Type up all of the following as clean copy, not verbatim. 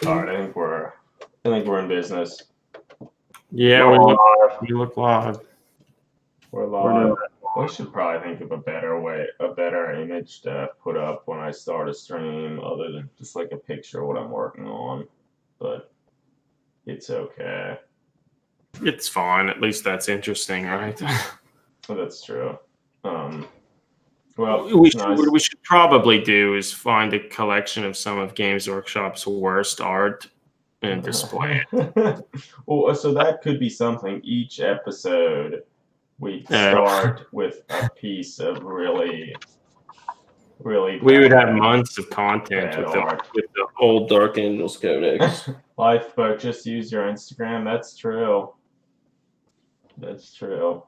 All right, I think we're in business. Yeah, we look live. We're live. We should probably think of a better image to put up when I start a stream, other than just like a picture of what I'm working on. But it's okay. It's fine. At least that's interesting, right? That's true. Well, what we should probably do is find a collection of some of Games Workshop's worst art and display it. Well, so that could be something. Each episode, we start with a piece of really. We would have months of content with the old Dark Angels Codex. Lifeboat, just use your Instagram. That's true. That's true.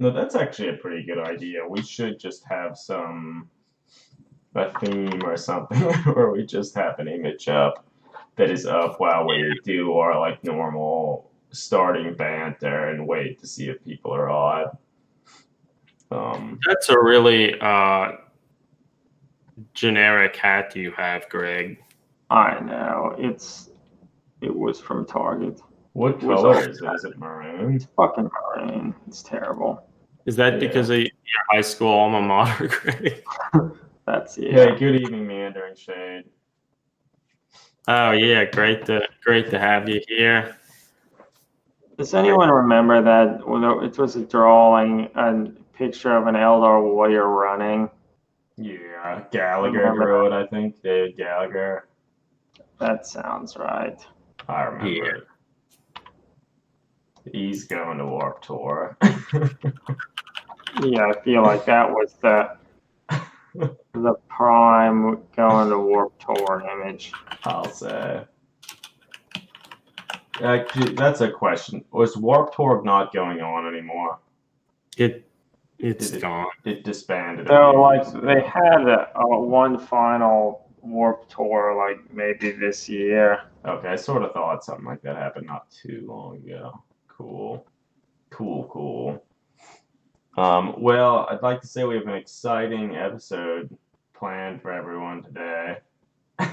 No, that's actually a pretty good idea. We should just have a theme or something where we just have an image up that is up while we do our like normal starting banter and wait to see if people are on. That's a really generic hat you have, Greg. I know. It was from Target. What color is it? Is it maroon? It's fucking maroon. It's terrible. Is that because of your high school alma mater, Greg? That's it. Hey, good evening, Meandering Shade. Oh yeah, great to have you here. Does anyone remember that it was a drawing, a picture of an Eldar warrior running? Yeah, Gallagher drew it, I think. David Gallagher. That sounds right. I remember it. He's going to Warp Tour. Yeah, I feel like that was the prime going to Warp Tour image. I'll say. Actually, that's a question. Was Warp Tour not going on anymore? It's gone. It disbanded. So, like, they had one final Warp Tour, like, maybe this year. Okay, I sort of thought something like that happened not too long ago. Cool. Well, I'd like to say we have an exciting episode planned for everyone today. I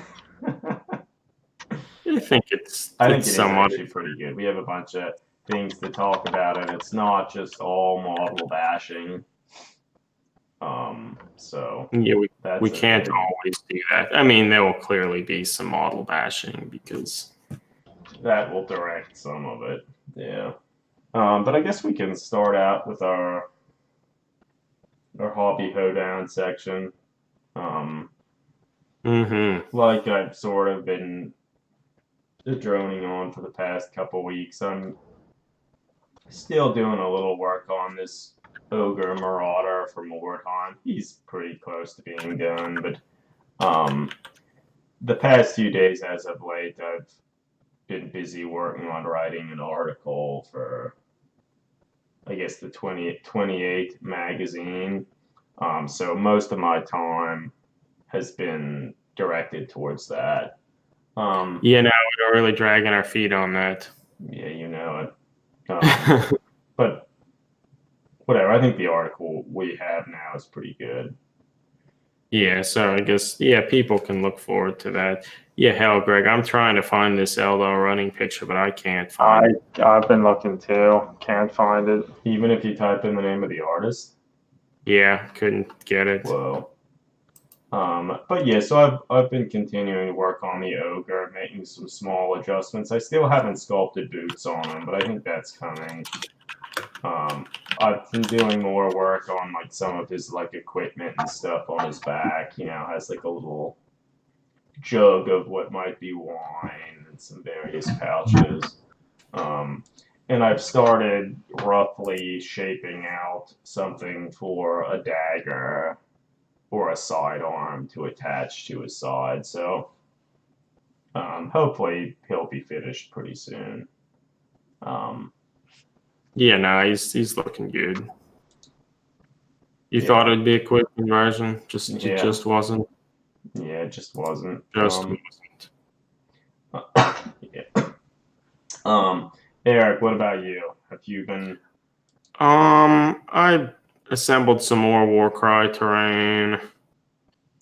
think it's somewhat actually pretty good. We have a bunch of things to talk about, and it's not just all model bashing. So yeah, we can't always do that. I mean, there will clearly be some model bashing because that will direct some of it. Yeah. But I guess we can start out with our hobby hoedown section. Like I've sort of been droning on for the past couple weeks. I'm still doing a little work on this Ogre Marauder from Mordheim. He's pretty close to being done, but the past few days as of late, I've been busy working on writing an article for, I guess, the 28 magazine. So most of my time has been directed towards that. Now we're really dragging our feet on that. Yeah, you know it. But whatever, I think the article we have now is pretty good. Yeah, so I guess, people can look forward to that. Yeah, hell, Greg, I'm trying to find this Eldar running picture, but I can't find it. I've been looking too. Can't find it. Even if you type in the name of the artist? Yeah, couldn't get it. Whoa. But yeah, so I've been continuing to work on the Ogre, making some small adjustments. I still haven't sculpted boots on him, but I think that's coming. I've been doing more work on like some of his like equipment and stuff on his back. Has like a little jug of what might be wine and some various pouches. And I've started roughly shaping out something for a dagger or a sidearm to attach to his side. So hopefully he'll be finished pretty soon. He's looking good. You thought it'd be a quick conversion? It just wasn't. Yeah, it just wasn't. Wasn't. Yeah. Eric, what about you? Have you been? I assembled some more Warcry terrain.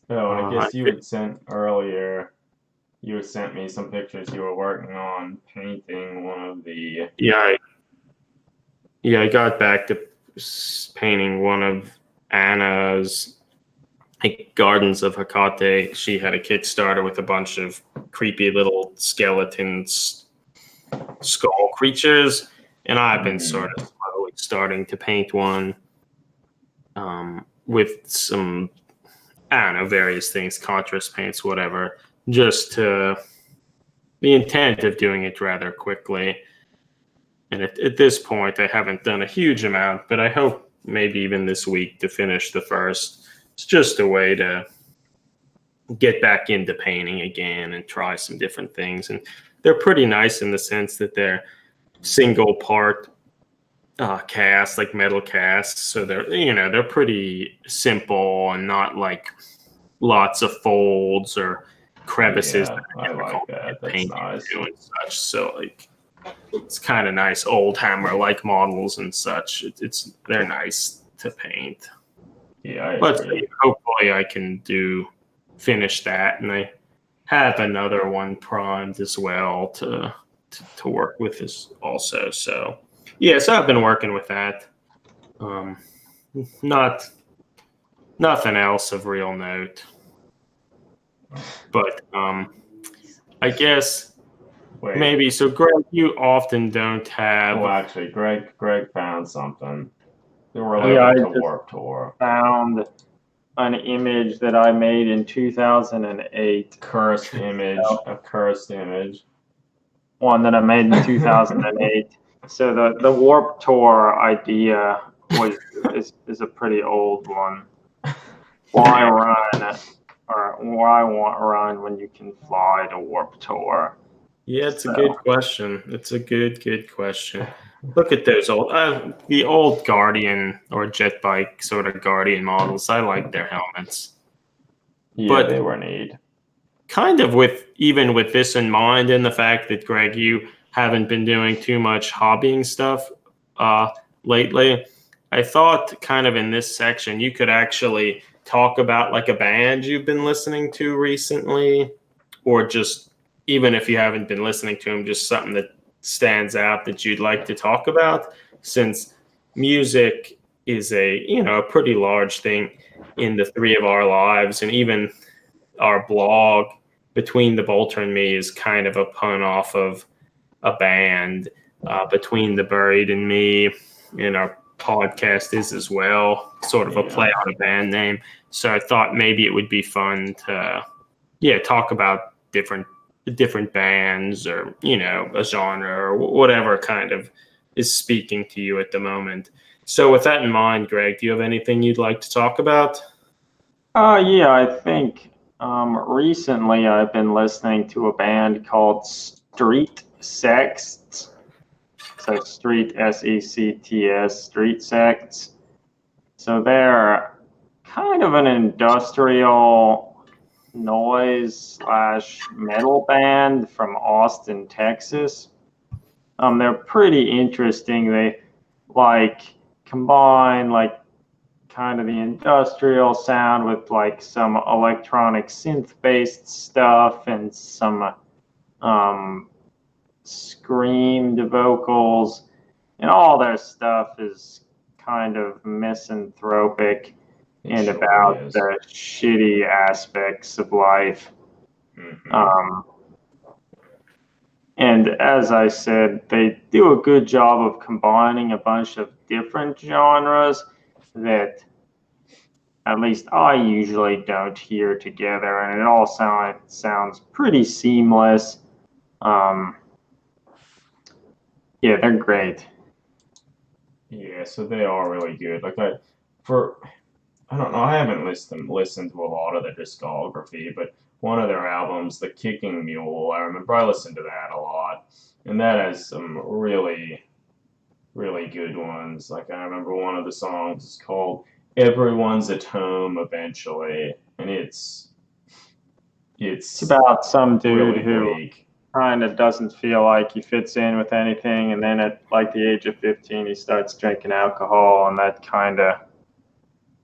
Oh, and I guess you had sent earlier you sent me some pictures. You were working on painting one of the. I got back to painting one of Anna's Gardens of Hecate. She had a Kickstarter with a bunch of creepy little skeletons, skull creatures, and I've been sort of slowly starting to paint one with some, I don't know, various things, contrast paints, whatever, just to the intent of doing it rather quickly. And at this point, I haven't done a huge amount, but I hope maybe even this week to finish the first. It's just a way to get back into painting again and try some different things. And they're pretty nice in the sense that they're single part casts, like metal casts. So they're pretty simple and not like lots of folds or crevices. Yeah, I like that. That's nice. And such. So like, it's kind of nice old hammer like models and such. They're nice to paint. Yeah, but hopefully I can finish that, and I have another one primed as well to work with this also. So so I've been working with that. Nothing else of real note, but I guess maybe so. Greg, you often don't have. Well, actually, Greg found something. They were related to Warp Tour. Found an image that I made in 2008. A cursed image. One that I made in 2008. So the Warp Tour idea is a pretty old one. Why run when you can fly to Warp Tour? Yeah, it's a good question. It's a good question. Look at those the old Guardian or jet bike sort of Guardian models. I like their helmets. Yeah, but they were neat. Kind of with this in mind, and the fact that Greg, you haven't been doing too much hobbying stuff lately, I thought kind of in this section you could actually talk about like a band you've been listening to recently, or just even if you haven't been listening to them, just something that stands out that you'd like to talk about, since music is a pretty large thing in the three of our lives, and even our blog Between the Bolter and Me is kind of a pun off of a band. Between the Buried and Me, and our podcast is as well, sort of a play on a band name. So I thought maybe it would be fun to talk about different bands, or a genre, or whatever kind of is speaking to you at the moment. So with that in mind, Greg, do you have anything you'd like to talk about? I think recently I've been listening to a band called Street Sects. So Street SECTS, Street Sects. So they're kind of an industrial noise / metal band from Austin, Texas. They're pretty interesting. They combine kind of the industrial sound with some electronic synth based stuff and some screamed vocals, and all their stuff is kind of misanthropic and about the shitty aspects of life. And as I said, they do a good job of combining a bunch of different genres that at least I usually don't hear together, and it all sounds pretty seamless. They're great. Yeah, so they are really good. I don't know, I haven't listened to a lot of their discography, but one of their albums, The Kicking Mule, I remember I listened to that a lot, and that has some really, really good ones. I remember one of the songs is called Everyone's at Home Eventually, and it's about some dude really who bleak. Kind of doesn't feel like he fits in with anything, and then at the age of 15 he starts drinking alcohol, and that kind of,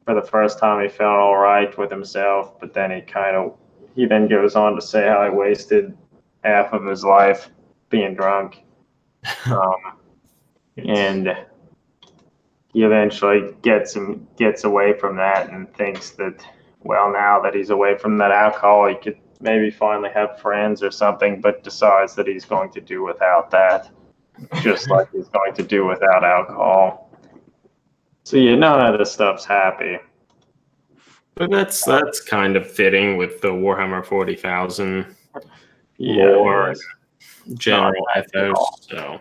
for the first time, he felt all right with himself, but then he kind of he then goes on to say how he wasted half of his life being drunk. And he eventually gets away from that and thinks that, well, now that he's away from that alcohol, he could maybe finally have friends or something, but decides that he's going to do without that, just like he's going to do without alcohol. So yeah, none of this stuff's happy. But that's kind of fitting with the Warhammer 40,000 Yeah, lore and general ethos. So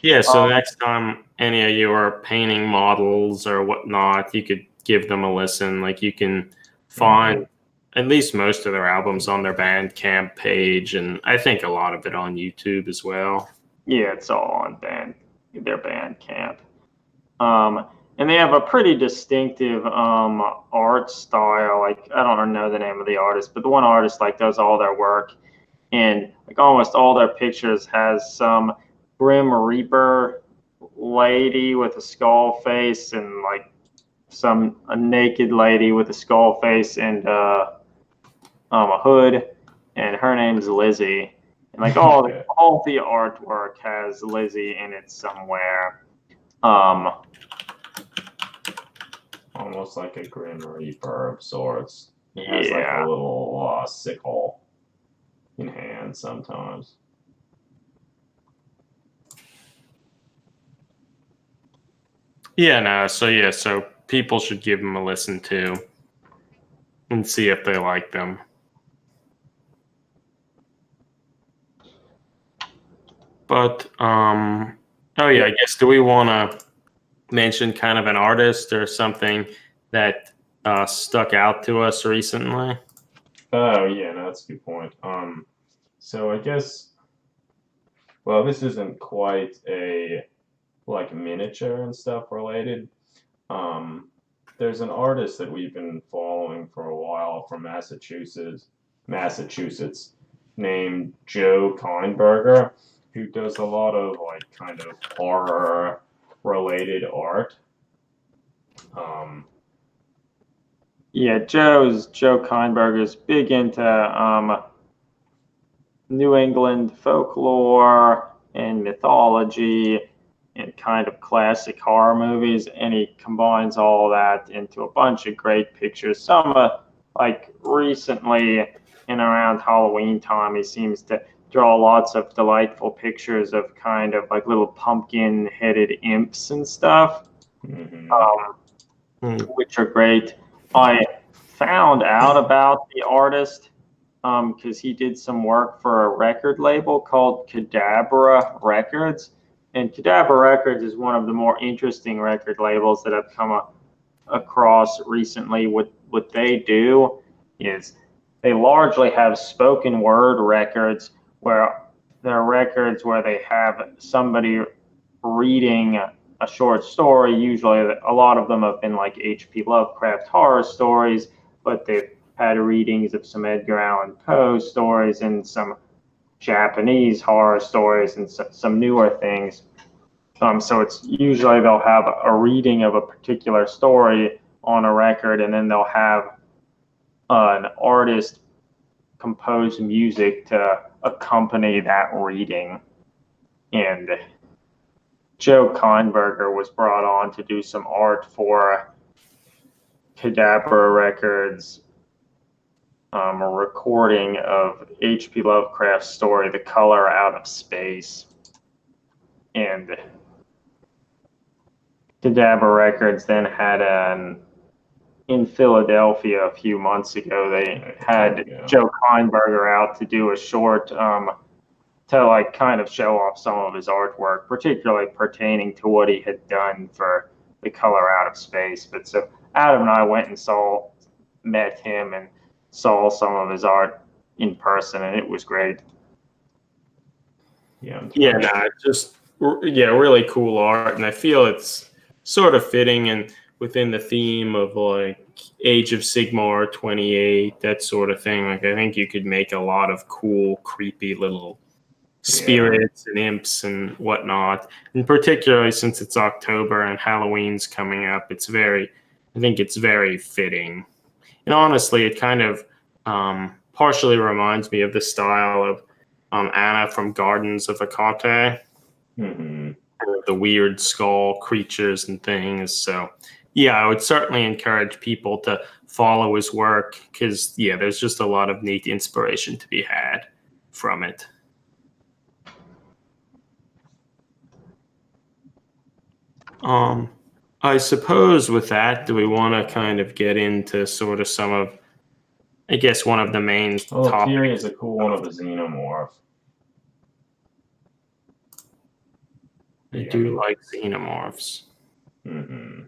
yeah, so next time any of you are painting models or whatnot, you could give them a listen. Like you can find at least most of their albums on their Bandcamp page, and I think a lot of it on YouTube as well. Yeah, it's all on their Bandcamp. And they have a pretty distinctive art style. Like, I don't know the name of the artist, but the one artist like does all their work, and like almost all their pictures has some Grim Reaper lady with a skull face, and like a naked lady with a skull face and a hood, and her name's Lizzie. And like all the artwork has Lizzie in it somewhere. Almost like a Grim Reaper of sorts. It has like a little sickle in hand sometimes. Yeah, no, so people should give them a listen too and see if they like them. But oh yeah, I guess, do we want to mention kind of an artist or something that stuck out to us recently? Oh yeah, no, that's a good point. So I guess, well, this isn't quite a like miniature and stuff related. There's an artist that we've been following for a while from Massachusetts, named Joe Keinberger, who does a lot of like kind of horror related art. Yeah, Joe Keinberger's big into New England folklore and mythology and kind of classic horror movies, and he combines all that into a bunch of great pictures. Some like recently and around Halloween time, he seems to draw lots of delightful pictures of kind of like little pumpkin-headed imps and stuff, which are great. I found out about the artist because he did some work for a record label called Cadabra Records. And Cadabra Records is one of the more interesting record labels that I've come across recently. What they do is they largely have spoken word records, where they're records where they have somebody reading a short story. Usually a lot of them have been like H.P. Lovecraft horror stories, but they've had readings of some Edgar Allan Poe stories and some Japanese horror stories and some newer things. So it's usually they'll have a reading of a particular story on a record, and then they'll have an artist compose music to accompany that reading. And Joe Keinberger was brought on to do some art for Cadabra Records, a recording of H.P. Lovecraft's story, The Color Out of Space. And Cadabra Records then had in Philadelphia a few months ago, they had Joe Keinberger out to do a short to like kind of show off some of his artwork, particularly pertaining to what he had done for The Color Out of Space. But so Adam and I went and met him and saw some of his art in person, and it was great. Really cool art, and I feel it's sort of fitting and within the theme of like Age of Sigmar 28, that sort of thing. Like I think you could make a lot of cool, creepy little spirits and imps and whatnot. And particularly since it's October and Halloween's coming up, I think it's very fitting. And honestly, it kind of partially reminds me of the style of Anna from Gardens of Acarte, Mm-hmm. the weird skull creatures and things. So, yeah, I would certainly encourage people to follow his work because, yeah, there's just a lot of neat inspiration to be had from it. I suppose with that, do we want to kind of get into sort of some of, I guess, one of the main Oh, topics? Fury is a cool one of the Xenomorph. I do like xenomorphs. Mm-hmm.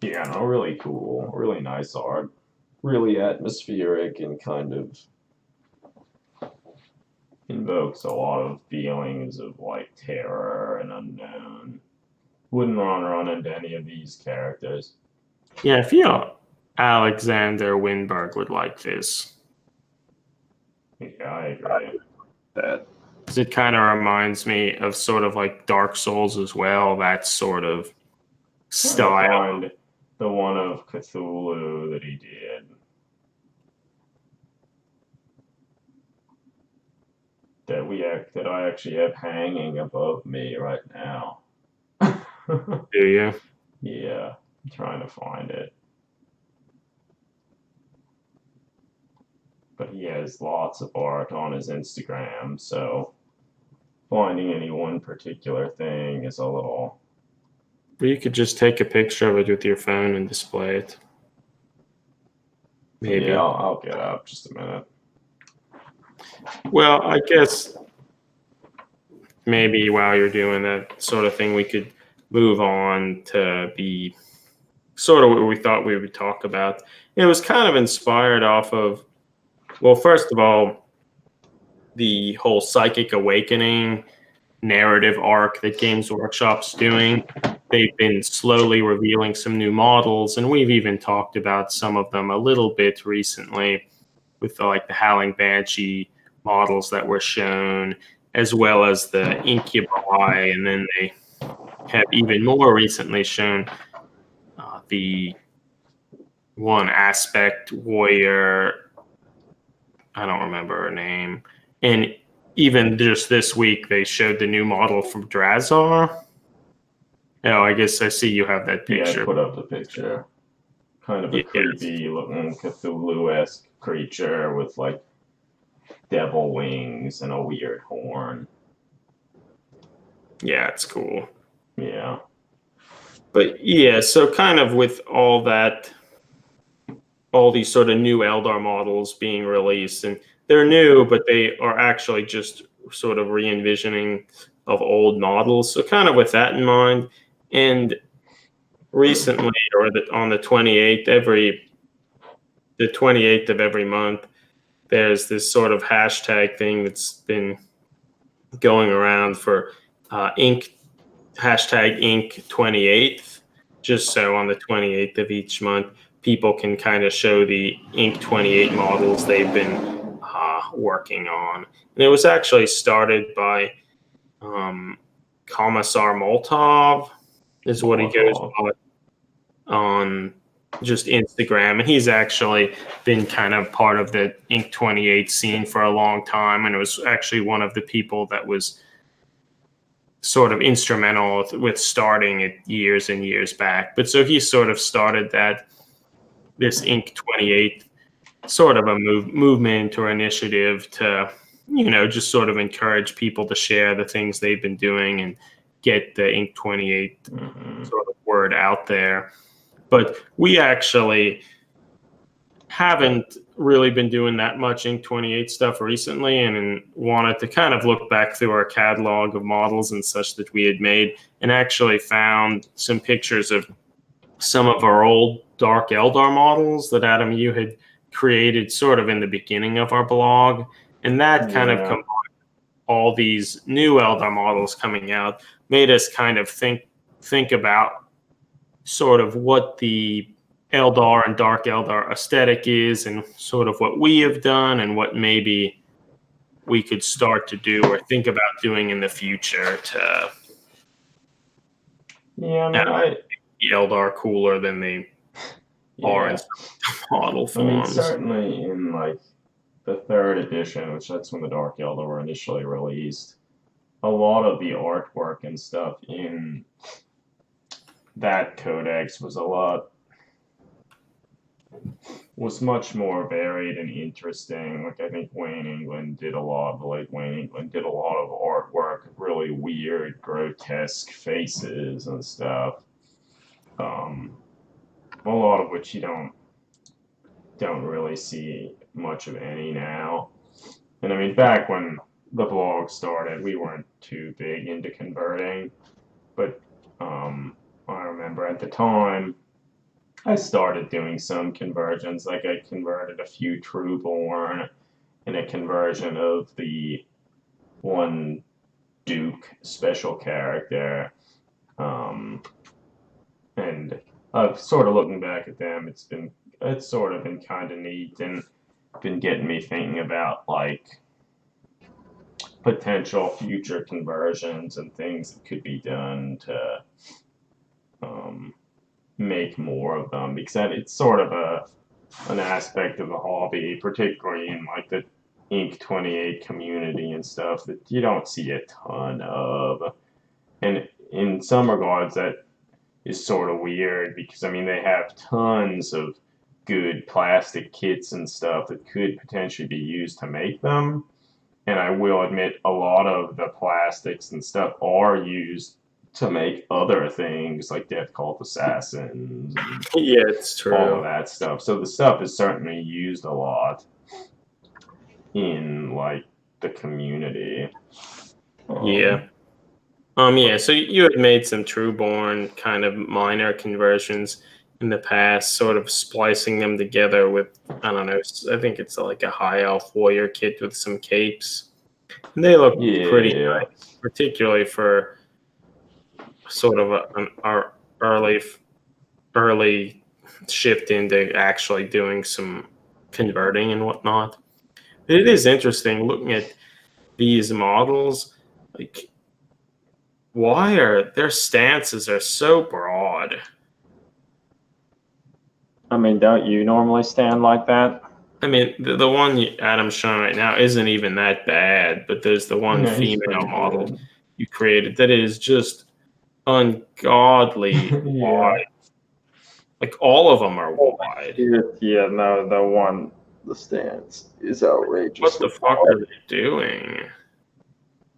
Yeah, no, really cool. Really nice art. Really atmospheric and kind of invokes a lot of feelings of like terror and unknown. Wouldn't want to run into any of these characters. Yeah, I feel Alexander Winberg would like this. Yeah, I agree. That 'Cause it kind of reminds me of sort of like Dark Souls as well, that sort of Trying to style. find the one of Cthulhu that he did. That I actually have hanging above me right now. Do you? Yeah, I'm trying to find it. But he has lots of art on his Instagram, so finding any one particular thing is a little. Or you could just take a picture of it with your phone and display it. Maybe. Yeah, I'll get up just a minute. Well, I guess maybe while you're doing that sort of thing, we could move on to be sort of what we thought we would talk about. It was kind of inspired off of, well, first of all, the whole psychic awakening narrative arc that Games Workshop's doing. They've been slowly revealing some new models, and we've even talked about some of them a little bit recently with like the Howling Banshee models that were shown, as well as the Incubi, and then they have even more recently shown the one aspect warrior. I don't remember her name. And even just this week, they showed the new model from Drazar. Oh, I guess I see you have that Yeah, I picture. put up the picture. Kind of a Yes. creepy looking Cthulhu-esque creature with like devil wings and a weird horn. Yeah, it's cool. Yeah. But yeah, so kind of with all that, all these sort of new Eldar models being released, and they're new, but they are actually just sort of re-envisioning of old models. So kind of with that in mind, and recently, or on the 28th, the 28th of every month, there's this sort of hashtag thing that's been going around for ink hashtag ink 28th, just so on the 28th of each month people can kind of show the ink 28 models they've been working on. And it was actually started by Commissar Moltov is what he goes by on just Instagram, and he's actually been kind of part of the Ink 28 scene for a long time, and it was actually one of the people that was sort of instrumental with starting it years and years back. But so he sort of started this Ink 28 sort of a movement or initiative to, just sort of encourage people to share the things they've been doing and get the Ink 28 sort of word out there. But we actually haven't really been doing that much Ink 28 stuff recently, and wanted to kind of look back through our catalog of models and such that we had made, and actually found some pictures of some of our old Dark Eldar models that Adam, you had created sort of in the beginning of our blog. And that kind of combined all these new Eldar models coming out made us kind of think about sort of what the Eldar and Dark Eldar aesthetic is, and sort of what we have done, and what maybe we could start to do or think about doing in the future to Yeah, I mean, make the Eldar cooler than they are in Yeah. model I mean, forms. certainly in like the third edition, which that's when the Dark Eldar were initially released, a lot of the artwork and stuff in that codex was much more varied and interesting. Like I think Wayne England did a lot, the late Wayne England did a lot of artwork, really weird, grotesque faces and stuff. A lot of which you don't really see much of any now. And I mean, back when the blog started, we weren't too big into converting, but I remember at the time I started doing some conversions. Like I converted a few Trueborn and a conversion of the one Duke special character. And sort of looking back at them, it's sort of been kind of neat and been getting me thinking about like potential future conversions and things that could be done to make more of them, because it's sort of an aspect of the hobby, particularly in like the Inc. 28 community and stuff, that you don't see a ton of. And in some regards, that is sort of weird because I mean they have tons of good plastic kits and stuff that could potentially be used to make them. And I will admit a lot of the plastics and stuff are used to make other things like Death Cult Assassins and Yeah, it's true. all of that stuff. So the stuff is certainly used a lot in like the community. Yeah. Yeah, so you had made some Trueborn kind of minor conversions in the past, sort of splicing them together with, I don't know, I think it's like a high elf warrior kit with some capes. And they look pretty nice, particularly for sort of an early shift into actually doing some converting and whatnot. It is interesting looking at these models, like why are their stances are so broad? I mean, don't you normally stand like that? I mean, the one Adam's showing right now isn't even that bad, but there's the one female model you created that is just ungodly wide. Like all of them are wide. Yeah, no, the stance is outrageous. What the fuck are they doing?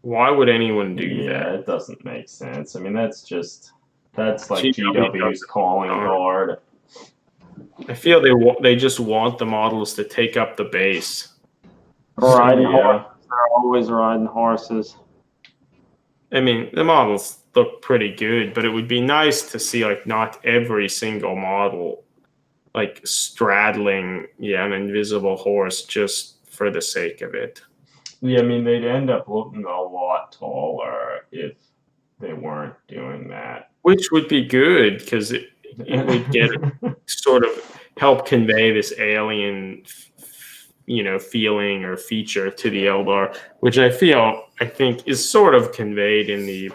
Why would anyone do that? Yeah, it doesn't make sense. I mean, that's like GW GW's calling card. I feel they just want the models to take up the base. Riding horses, they're always riding horses. I mean, the models look pretty good, but it would be nice to see like not every single model like straddling an invisible horse just for the sake of it. Yeah, I mean, they'd end up looking a lot taller if they weren't doing that. Which would be good because it would get sort of help convey this alien, feeling or feature to the Eldar, which I think is sort of conveyed in the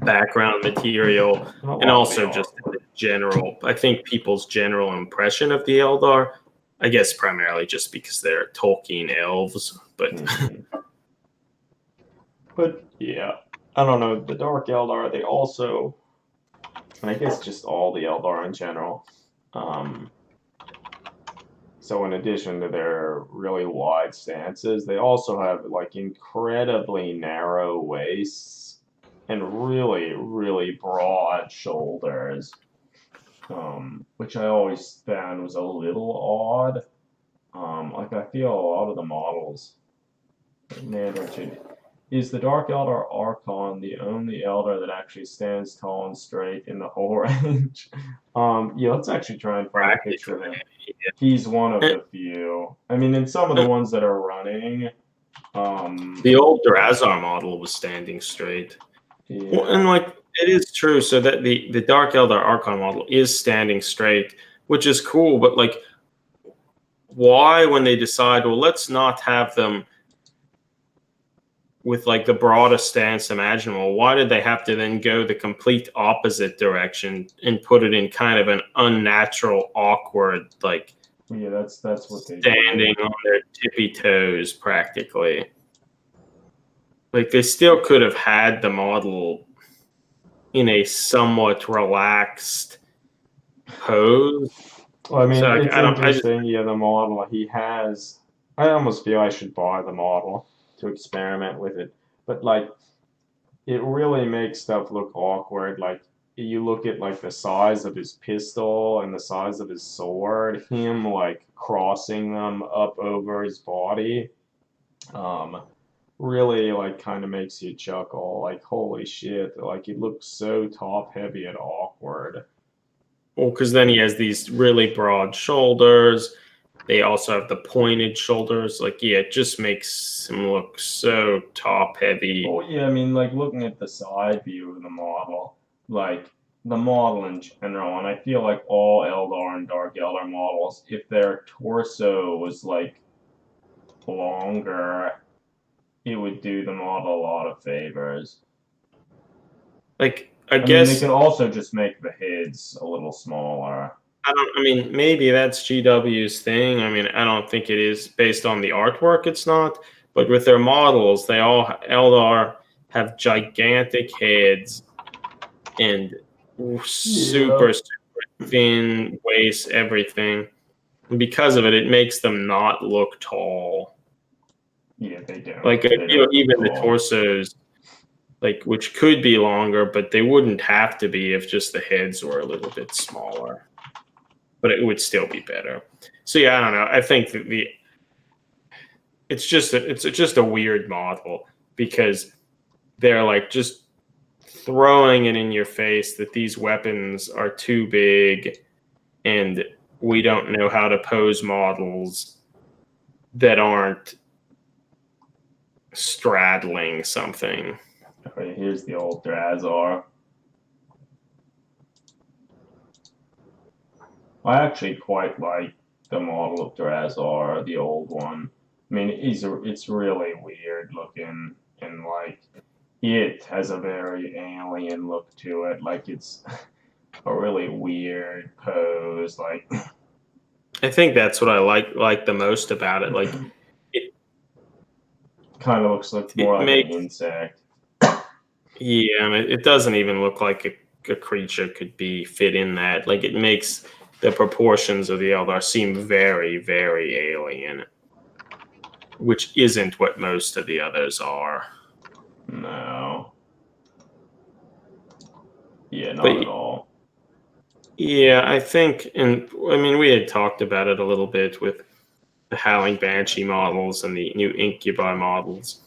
background material and also just in the general. I think people's general impression of the Eldar, I guess primarily just because they're Tolkien elves, but but yeah, I don't know. The Dark Eldar, they also, and I guess just all the Eldar in general. So in addition to their really wide stances, they also have like incredibly narrow waists and really, really broad shoulders, which I always found was a little odd. Like I feel a lot of the models, man, Richard, is the Dark Eldar Archon the only Eldar that actually stands tall and straight in the whole range? Yeah, let's actually try and find a picture of him. He's one of the few. I mean, in some of the ones that are running, the old Durazar model was standing straight. Yeah. Well, and like it is true, so that the Dark Eldar Archon model is standing straight, which is cool. But like, why when they decide, well, let's not have them with like the broadest stance imaginable, why did they have to then go the complete opposite direction and put it in kind of an unnatural, awkward, like Yeah, that's what they standing do. on their tippy toes practically? Like they still could have had the model in a somewhat relaxed pose. Well, I So mean, like, it's I just interesting. Yeah, the model he has. I almost feel I should buy the model to experiment with it. But like, it really makes stuff look awkward. Like, you look at like the size of his pistol and the size of his sword, him like crossing them up over his body. Um, really like kind of makes you chuckle. Like, holy shit! Like, it looks so top heavy and awkward. well, because then he has these really broad shoulders. They also have the pointed shoulders. Like, yeah, it just makes him look so top heavy. Oh yeah, I mean, like looking at the side view of the model, like the model in general, and I feel like all Eldar and Dark Eldar models, if their torso was like longer, it would do the model a lot of favors. Like, I I mean, they guess could also just make the heads a little smaller. I don't. I mean, maybe that's GW's thing. I mean, I don't think it is based on the artwork. It's not. But with their models, they all Eldar have gigantic heads and Yeah. super thin waist, everything. And because of it, it makes them not look tall. Yeah, they don't. Like, They don't look even the tall. torsos, like which could be longer, but they wouldn't have to be if just the heads were a little bit smaller. But it would still be better. So yeah, I don't know. I think that it's just a weird model because they're like just throwing it in your face that these weapons are too big and we don't know how to pose models that aren't straddling something. Okay, here's the old Drazar. I actually quite like the model of Drazar, the old one. I mean, it's really weird looking, and like it has a very alien look to it. Like it's a really weird pose. Like I think that's what I like the most about it. Like it, kind of looks like more it like an makes insect. yeah, I mean, it doesn't even look like a creature could be fit in that. Like it makes the proportions of the Eldar seem very alien, which isn't what most of the others are. No, yeah, But not at all. yeah, I think, and I mean, we had talked about it a little bit with the Howling Banshee models and the new Incubi models.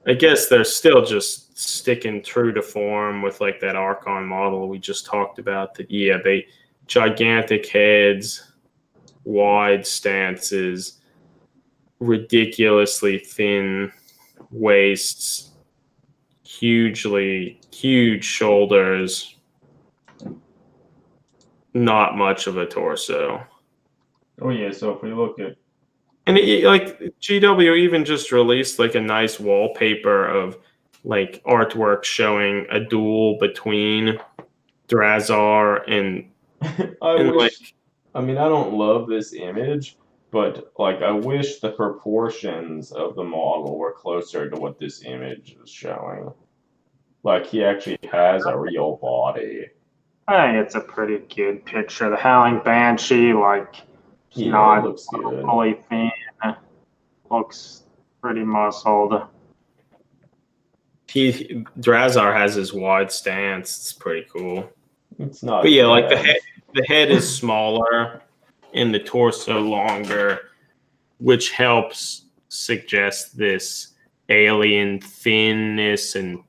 I guess they're still just sticking true to form with like that Archon model we just talked about. That yeah, they gigantic heads, wide stances, ridiculously thin waists, huge shoulders, not much of a torso. Oh yeah, so if we look at And like GW even just released like a nice wallpaper of like artwork showing a duel between Drazar I and like wish, I mean, I don't love this image, but like, I wish the proportions of the model were closer to what this image is showing. Like, he actually has a real body. I think it's a pretty good picture. The Howling Banshee, like, it's Yeah, it not looks good. fully thin. Looks pretty muscled. Drazar has his wide stance. It's pretty cool. It's But not yeah, like bad. the head is smaller and the torso longer, which helps suggest this alien thinness and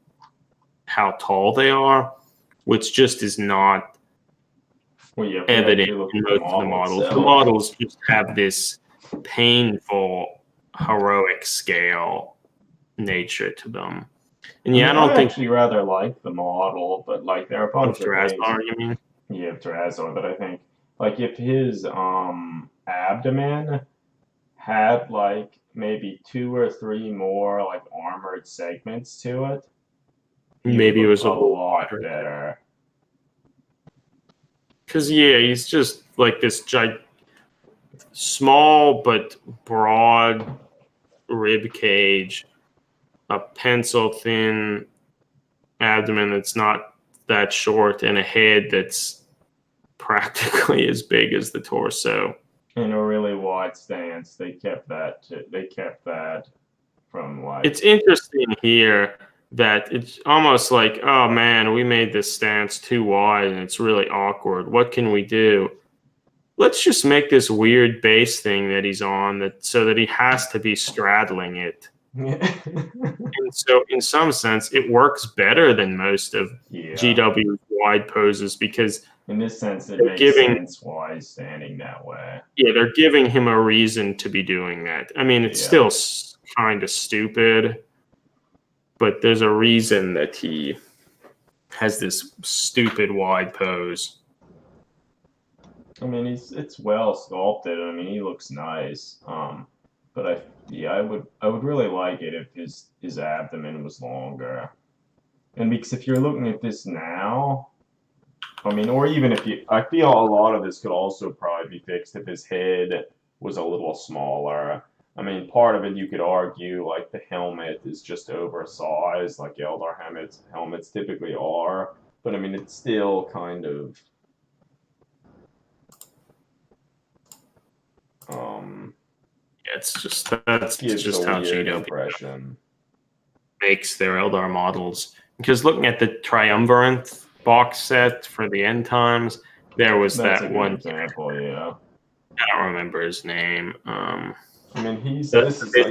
how tall they are, which just is not Well, yeah, if we evident actually look in at the most of the model models. The itself. models just have this painful, heroic scale nature to them. And I yeah, I mean, don't I think actually rather like the model, but like, there are a of bunch of things. Drazar, you mean? Yeah, Drazar, but I think, like, if his abdomen had like maybe 2 or 3 more like armored segments to it, he would Maybe it look was a a little lot wider. better. Because yeah, he's just like this small but broad rib cage, a pencil thin abdomen that's not that short, and a head that's practically as big as the torso. In a really wide stance, they kept that. They kept that from like. It's interesting here that it's almost like, oh man, we made this stance too wide and it's really awkward. What can we do? Let's just make this weird base thing that he's on that so that he has to be straddling it. And so in some sense it works better than most of Yeah. GW's wide poses because In this sense, it they're makes giving sense why he's standing that way. they're giving him a reason to be doing that. I mean, it's Yeah. still kind of stupid, but there's a reason that he has this stupid wide pose. I mean, it's well sculpted. I mean, he looks nice. But I would really like it if his abdomen was longer. And because if you're looking at this now, I mean, or even if you, I feel a lot of this could also probably be fixed if his head was a little smaller. I mean, part of it you could argue like the helmet is just oversized, like Eldar helmets typically are. But I mean, it's still kind of Yeah, that's gives just a how weird GW impression. makes their Eldar models. Because looking at the Triumvirate box set for the end times, there was That's a that good one. example, yeah. I don't remember his name. I mean, The this is like,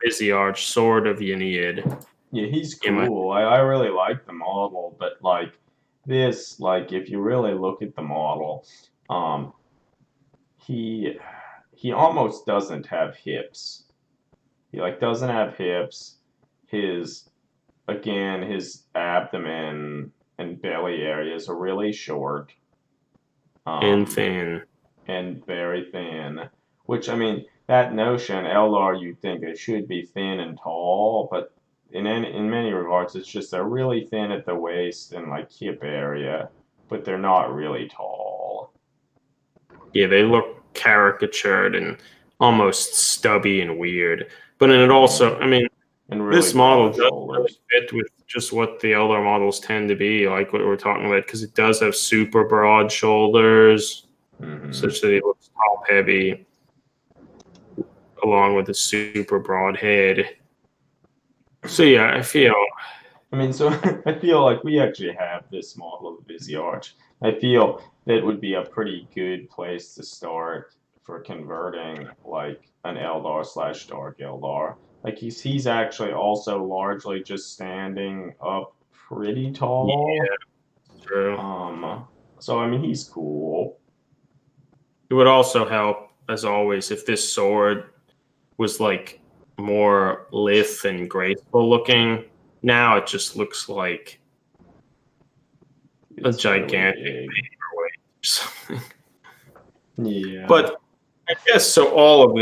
Viziarch, Sword of Yaniad. yeah, he's Yeah, cool. I really like the model, but like this, like if you really look at the model, um, he he almost doesn't have hips. He like doesn't have hips. His his abdomen and belly areas are really short. and Um, thin. and very thin. Which I mean, that notion, Eldar, you'd think they should be thin and tall, but in many regards, it's just they're really thin at the waist and like hip area, but they're not really tall. Yeah, they look caricatured and almost stubby and weird. But then it Hmm. also, I mean, And really this model broad does really shoulders. fit with just what the Eldar models tend to be, like what we're talking about, because it does have super broad shoulders, Hmm. such that he looks top heavy, along with a super broad head. So yeah, I feel I mean, so I feel like we actually have this model of Viziarch. I feel that would be a pretty good place to start for converting like an Eldar slash Dark Eldar. Like he's actually also largely just standing up pretty tall. yeah, true. So I mean he's cool. It would also help, as always, if this sword was like more lithe and graceful looking. Now it just looks like a It's really gigantic big. paperweight or something. Yeah. But I guess so. All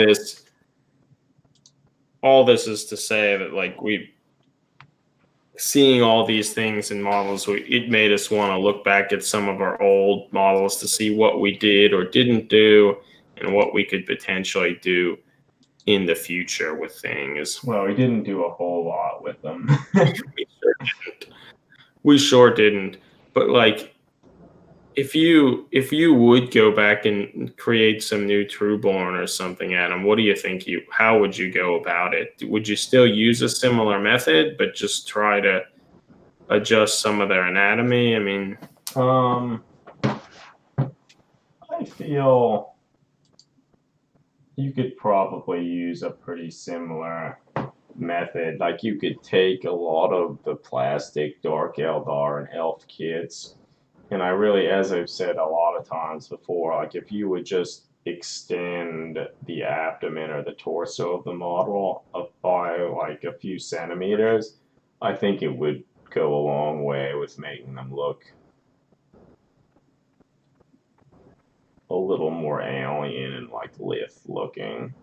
this is to say that like we seeing all these things in models, it made us want to look back at some of our old models to see what we did or didn't do and what we could potentially do in the future with things. Well, we didn't do a whole lot with them. We sure didn't. We sure didn't. But like if you would go back and create some new Trueborn or something, Adam, what do you think how would you go about it? Would you still use a similar method, but just try to adjust some of their anatomy? I mean, um, I feel you could probably use a pretty similar method. Like you could take a lot of the plastic Dark Eldar and Elf kits, and I really, as I've said a lot of times before, like if you would just extend the abdomen or the torso of the model up by like a few centimeters, I think it would go a long way with making them look a little more alien and like lithe looking.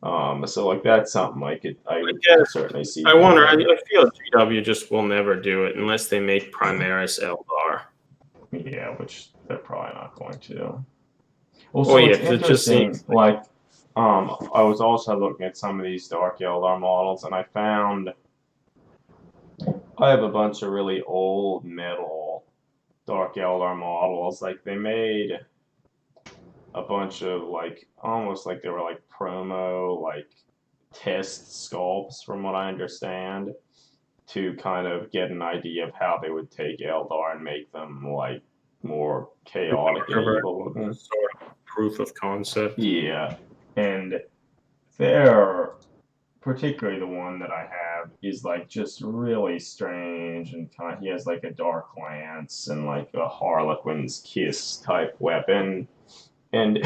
So like that's something I I would guess certainly see I wonder. I doing. feel GW just will never do it unless they make Primaris Eldar. Yeah, which they're probably not going to. Oh Also, yeah, it's because it just interesting. seems Like, I was also looking at some of these Dark Eldar models, and I found I have a bunch of really old metal Dark Eldar models. Like, they made a bunch of like almost like they were like promo like test sculpts, from what I understand, to kind of get an idea of how they would take Eldar and make them like more chaotic and evil looking. sort of proof of concept. Yeah, and they're particularly the one that I have is like just really strange and kind of, he has like a dark lance and like a Harlequin's kiss type weapon. And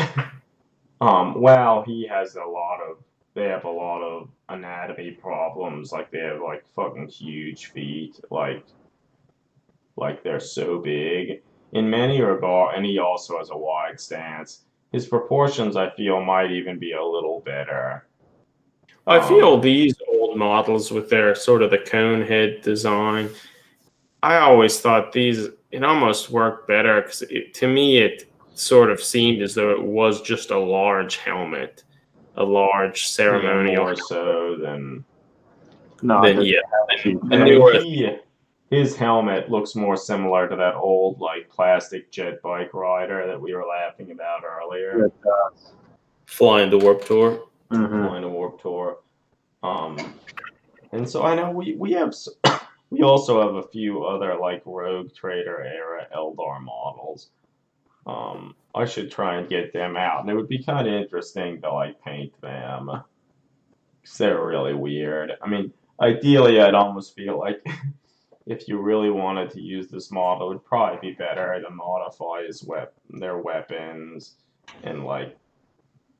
wow, he has a lot of they have a lot of anatomy problems. Like they have like fucking huge feet, like they're so big in many regard, and he also has a wide stance. His proportions, I feel, might even be a little better. I feel Um, these old models with their sort of the cone head design. I always thought these it almost worked better because to me it sort of seemed as though it was just a large helmet, a large yeah, ceremonial more so than No, than the yeah, feet the I mean, newer. his helmet looks more similar to that old like plastic jet bike rider that we were laughing about earlier, it does. Flying the Warp Tour. Mm-hmm. flying a warp tour. And so I know we have we also have a few other like Rogue Trader era Eldar models. I should try and get them out, and it would be kind of interesting to like paint them because they're really weird. I mean, ideally, I'd almost feel like if you really wanted to use this model, it would probably be better to modify their weapons and like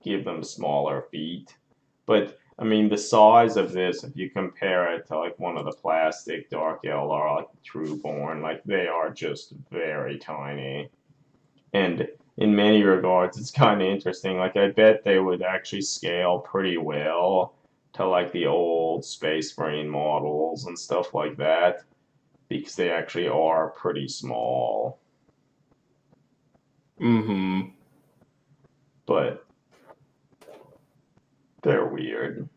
give them smaller feet. But I mean, the size of this, if you compare it to like one of the plastic Dark Eldar, like Trueborn, like they are just very tiny. And in many regards, it's kind of interesting. Like I bet they would actually scale pretty well to like the old Space Marine models and stuff like that because they actually are pretty small. Mm-hmm. But they're weird.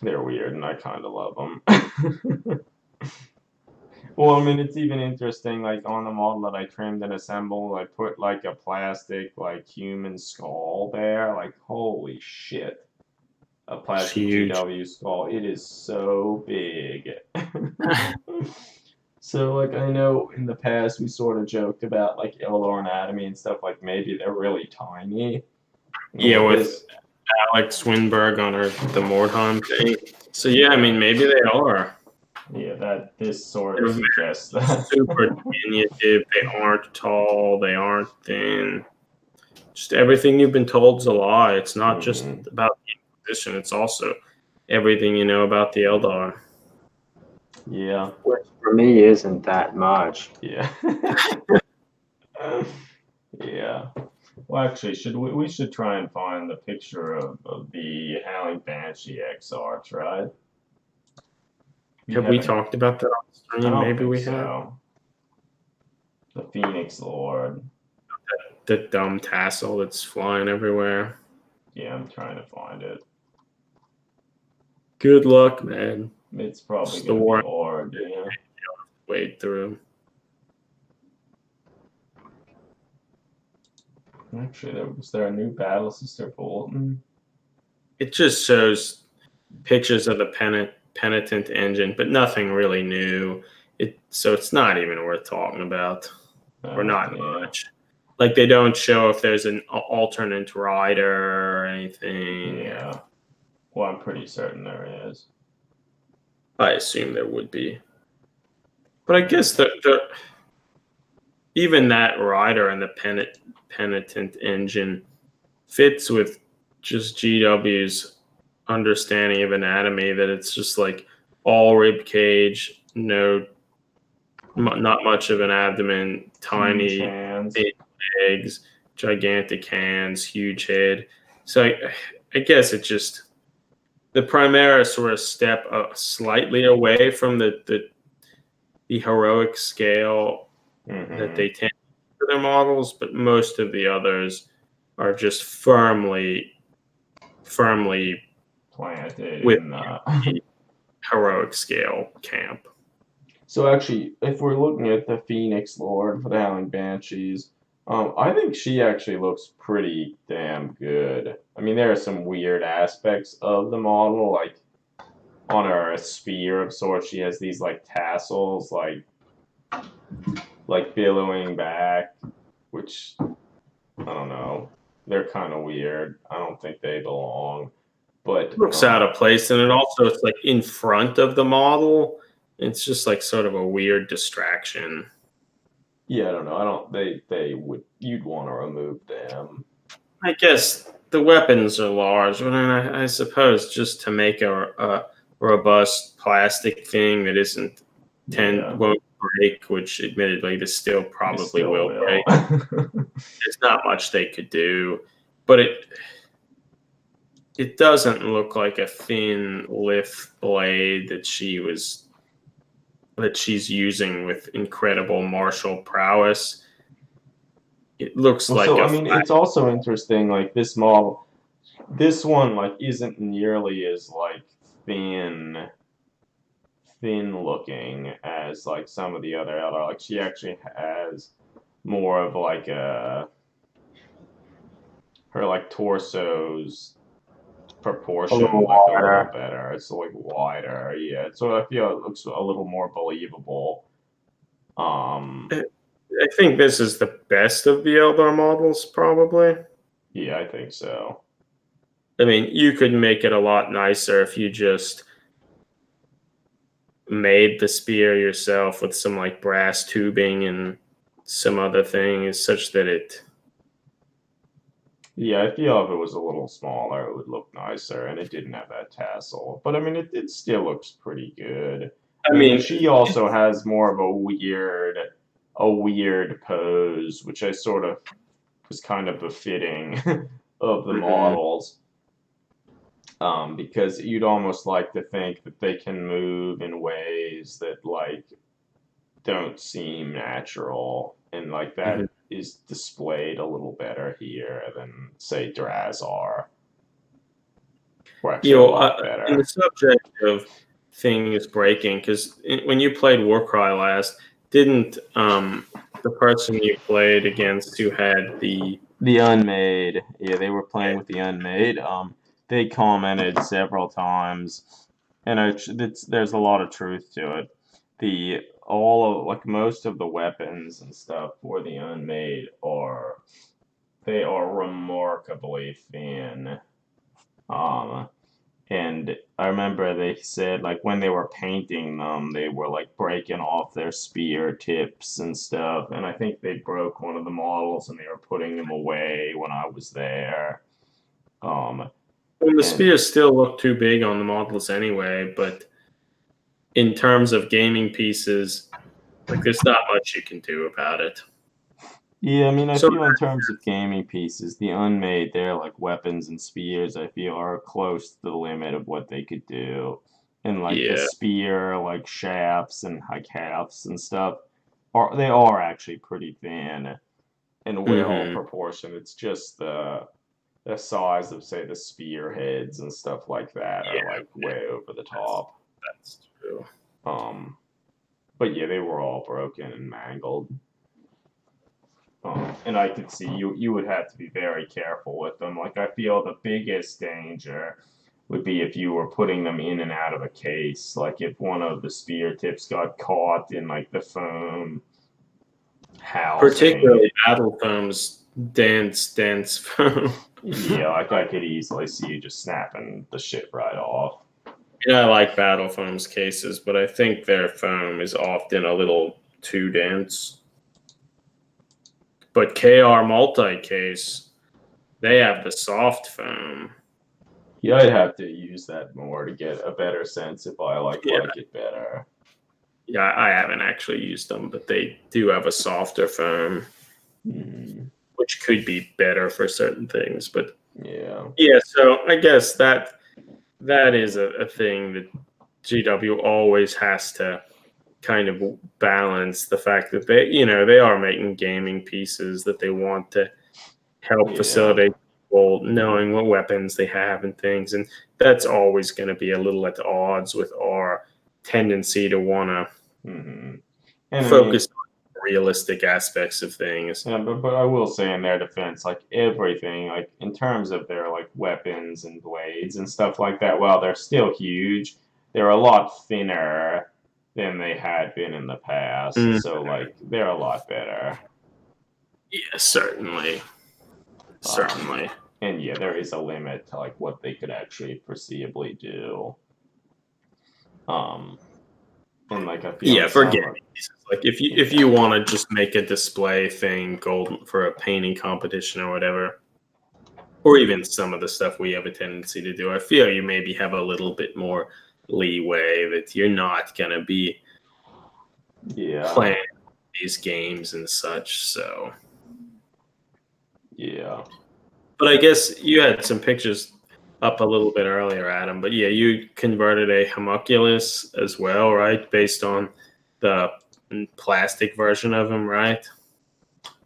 They're weird, and I kind of love them. Well, I mean, it's even interesting. Like on the model that I trimmed and assembled, I put like a plastic, like human skull there. Like, holy shit, a It's plastic huge. GW skull. It is so big. So, like, I know in the past we sort of joked about like Eldar anatomy and stuff. Like, maybe they're really tiny. Yeah, Well, with this, Alex Swinberg on the Mordheim thing. So yeah, I mean maybe they are. yeah, that this sort They're of very suggests that. super diminutive. They aren't tall. They aren't thin. Just everything you've been told is a lie. It's not just Hmm. about the Inquisition. It's also everything you know about the Eldar. Yeah, Which for me isn't that much. yeah. Yeah. Well, actually, we should try and find the picture of the Howling Banshee X Arch, right? You Have we haven't. talked about that on I stream? don't Maybe think we have. so. The Phoenix Lord. The dumb tassel that's flying everywhere. Yeah, I'm trying to find it. Good luck, man. It's probably It's the gonna be war hard. Yeah. wade through. Actually, was there a new Battle Sister Bulletin? It just shows pictures of the penitent engine, but nothing really new. So it's not even worth talking about, or not Yeah. much. Like they don't show if there's an alternate rider or anything. Yeah. Well, I'm pretty certain there is. I assume there would be, but I guess the even that rider and the penitent engine fits with just GW's understanding of anatomy that it's just like all rib cage, no, not much of an abdomen, Huge tiny hands. big legs, gigantic hands, huge head. So I guess it just the Primera sort of step slightly away from the heroic scale that they tend for their models, but most of the others are just firmly planted with in the heroic scale camp. So actually, if we're looking at the Phoenix Lord for the Howling Banshees, I think she actually looks pretty damn good. I mean, there are some weird aspects of the model, like on her spear of sorts, she has these like tassels, like billowing back, which I don't know. They're kind of weird. I don't think they belong. But It looks out of place, and it also it's like in front of the model. It's just like sort of a weird distraction. yeah, I don't know. I don't. They would. You'd want to remove them. I guess the weapons are large, but I suppose just to make a robust plastic thing that isn't won't break, which admittedly this still probably will break. There's not much they could do, but it doesn't look like a thin lift blade that she's using with incredible martial prowess. It looks like so I mean, it's also interesting. Like this model, this one like isn't nearly as like thin looking as like some of the other Eldar. Like she actually has more of like her like torso's proportion like a little better. It's like wider. Yeah. So I feel it looks a little more believable. I think this is the best of the Eldar models, probably. Yeah, I think so. I mean, you could make it a lot nicer if you just made the spear yourself with some like brass tubing and some other things such that it. Yeah, I feel if it was a little smaller, it would look nicer, and it didn't have that tassel. But I mean, it still looks pretty good. I mean, she also has more of a weird pose, which I sort of was kind of befitting of the models. Because you'd almost like to think that they can move in ways that like don't seem natural, and like that is displayed a little better here than say Drazar. Or actually a lot better. In the subject of things breaking, because when you played Warcry last, didn't the person you played against who had the Unmade, yeah, they were playing with the Unmade. They commented several times, and there's a lot of truth to it. Most of the weapons and stuff for the Unmade are remarkably thin. And I remember they said like when they were painting them, they were like breaking off their spear tips and stuff. And I think they broke one of the models and they were putting them away when I was there. The spears still look too big on the models anyway, but in terms of gaming pieces, like there's not much you can do about it. Yeah, I mean, I feel in terms of gaming pieces, the Unmade, their like weapons and spears, I feel are close to the limit of what they could do. And like the spear, like shafts and like halves and stuff, they are actually pretty thin and well proportioned. It's just the size of say the spearheads and stuff like that are like way over the top. That's true. But yeah, they were all broken and mangled. And I could see you would have to be very careful with them. Like I feel the biggest danger would be if you were putting them in and out of a case. Like if one of the spear tips got caught in like the foam housing. Particularly battle foam's dense foam. Yeah, like I could easily see you just snapping the shit right off. Yeah, I like battle foam's cases, but I think their foam is often a little too dense. But KR multi-case, they have the soft foam. Yeah, I'd have to use that more to get a better sense if I like it better. Yeah, I haven't actually used them, but they do have a softer foam, which could be better for certain things. But Yeah. Yeah, so I guess that is a thing that GW always has to kind of balance the fact that they are making gaming pieces that they want to help Yeah. facilitate people knowing what weapons they have and things, and that's always going to be a little at odds with our tendency to want to hmm And I mean, focus on realistic aspects of things. yeah, but I will say in their defense, like everything, like in terms of their like weapons and blades and stuff like that, while they're still huge, they're a lot thinner than they had been in the past. Mm, So like they're a lot better. yeah, certainly, Um, certainly. and yeah, there is a limit to like what they could actually foreseeably do. Um, and like I feel Yeah, in for some gaming of pieces. Like if you want to just make a display thing gold for a painting competition or whatever, or even some of the stuff we have a tendency to do, I feel you maybe have a little bit more leeway that you're not gonna be yeah, playing these games and such. So, yeah. but I guess you had some pictures up a little bit earlier, Adam. But yeah, you converted a homunculus as well, right? Based on the plastic version of him, right?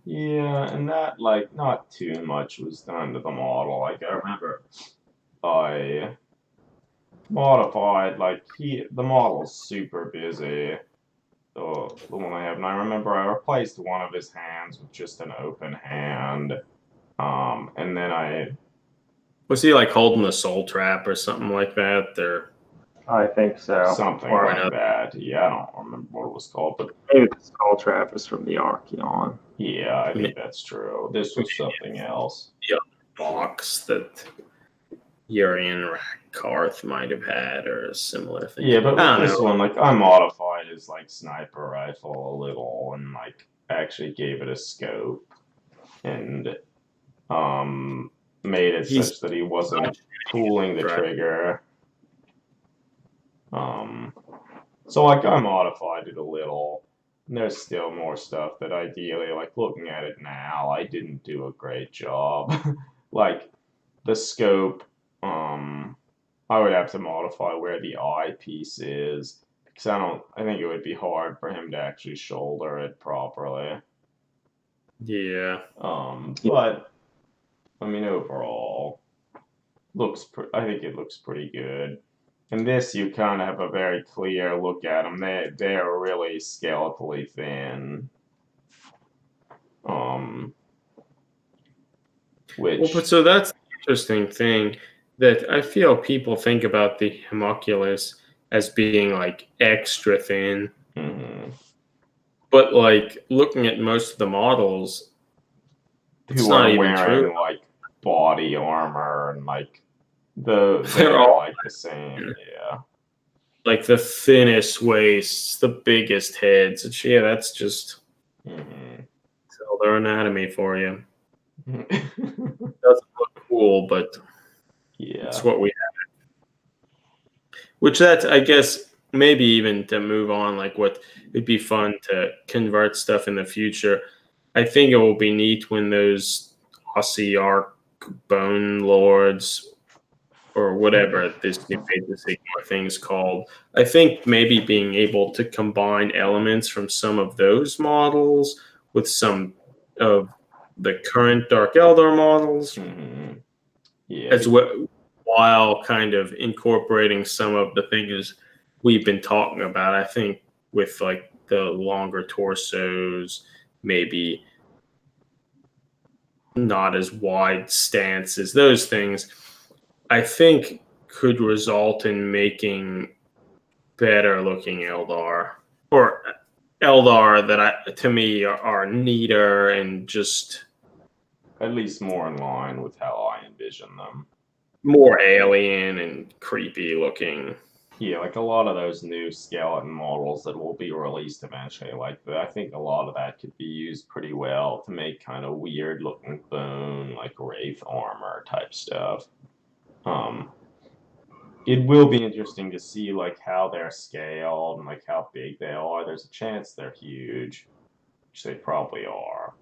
Yeah, and that like not too much was done to the model. Like I remember I modified like the model's super busy. The one I have, and I remember I replaced one of his hands with just an open hand. And then I Was he like holding a soul trap or something like that, I think so. something Or like another? that. Yeah, I don't remember what it was called, but maybe the skull trap is from the Archeon. yeah, I think that's true. This was something else. The box that Urian Karth might have had, or a similar thing. Yeah, but with I don't this know. one, like I modified his like sniper rifle a little and like actually gave it a scope and um made it He's such that he wasn't pulling the right. trigger. Um so like I modified it a little. And there's still more stuff that ideally, like looking at it now, I didn't do a great job. Like the scope, I would have to modify where the eyepiece is because I think it would be hard for him to actually shoulder it properly. Yeah. But I mean, overall, I think it looks pretty good. And this, you kind of have a very clear look at them. They're really skeletally thin. Um, Well, but which so that's the interesting thing that I feel people think about the homunculus as being like extra thin, mhm, but like looking at most of the models, it's who not are even true. wearing like body armor and like They're they're all like the same, yeah. like the thinnest waists, the biggest heads. It's, yeah, that's just hmm tell their anatomy for you. yeah. Doesn't look cool, but it's what we have. Which that's, I guess, maybe even to move on, like what would be fun to convert stuff in the future. I think it will be neat when those Aussie Arc Bone Lords or whatever this new Age of Sigmar thing is called. I think maybe being able to combine elements from some of those models with some of the current Dark Eldar models, hmm Yeah, as well, while kind of incorporating some of the things we've been talking about. I think with like the longer torsos, maybe not as wide stances, those things, I think could result in making better looking Eldar or Eldar that to me are neater and just at least more in line with how I envision them. more alien and creepy looking. Yeah, like a lot of those new skeleton models that will be released eventually, like I think a lot of that could be used pretty well to make kind of weird looking bone, like wraith armor type stuff. Um, it will be interesting to see like how they're scaled and like how big they are. There's a chance they're huge, which they probably are.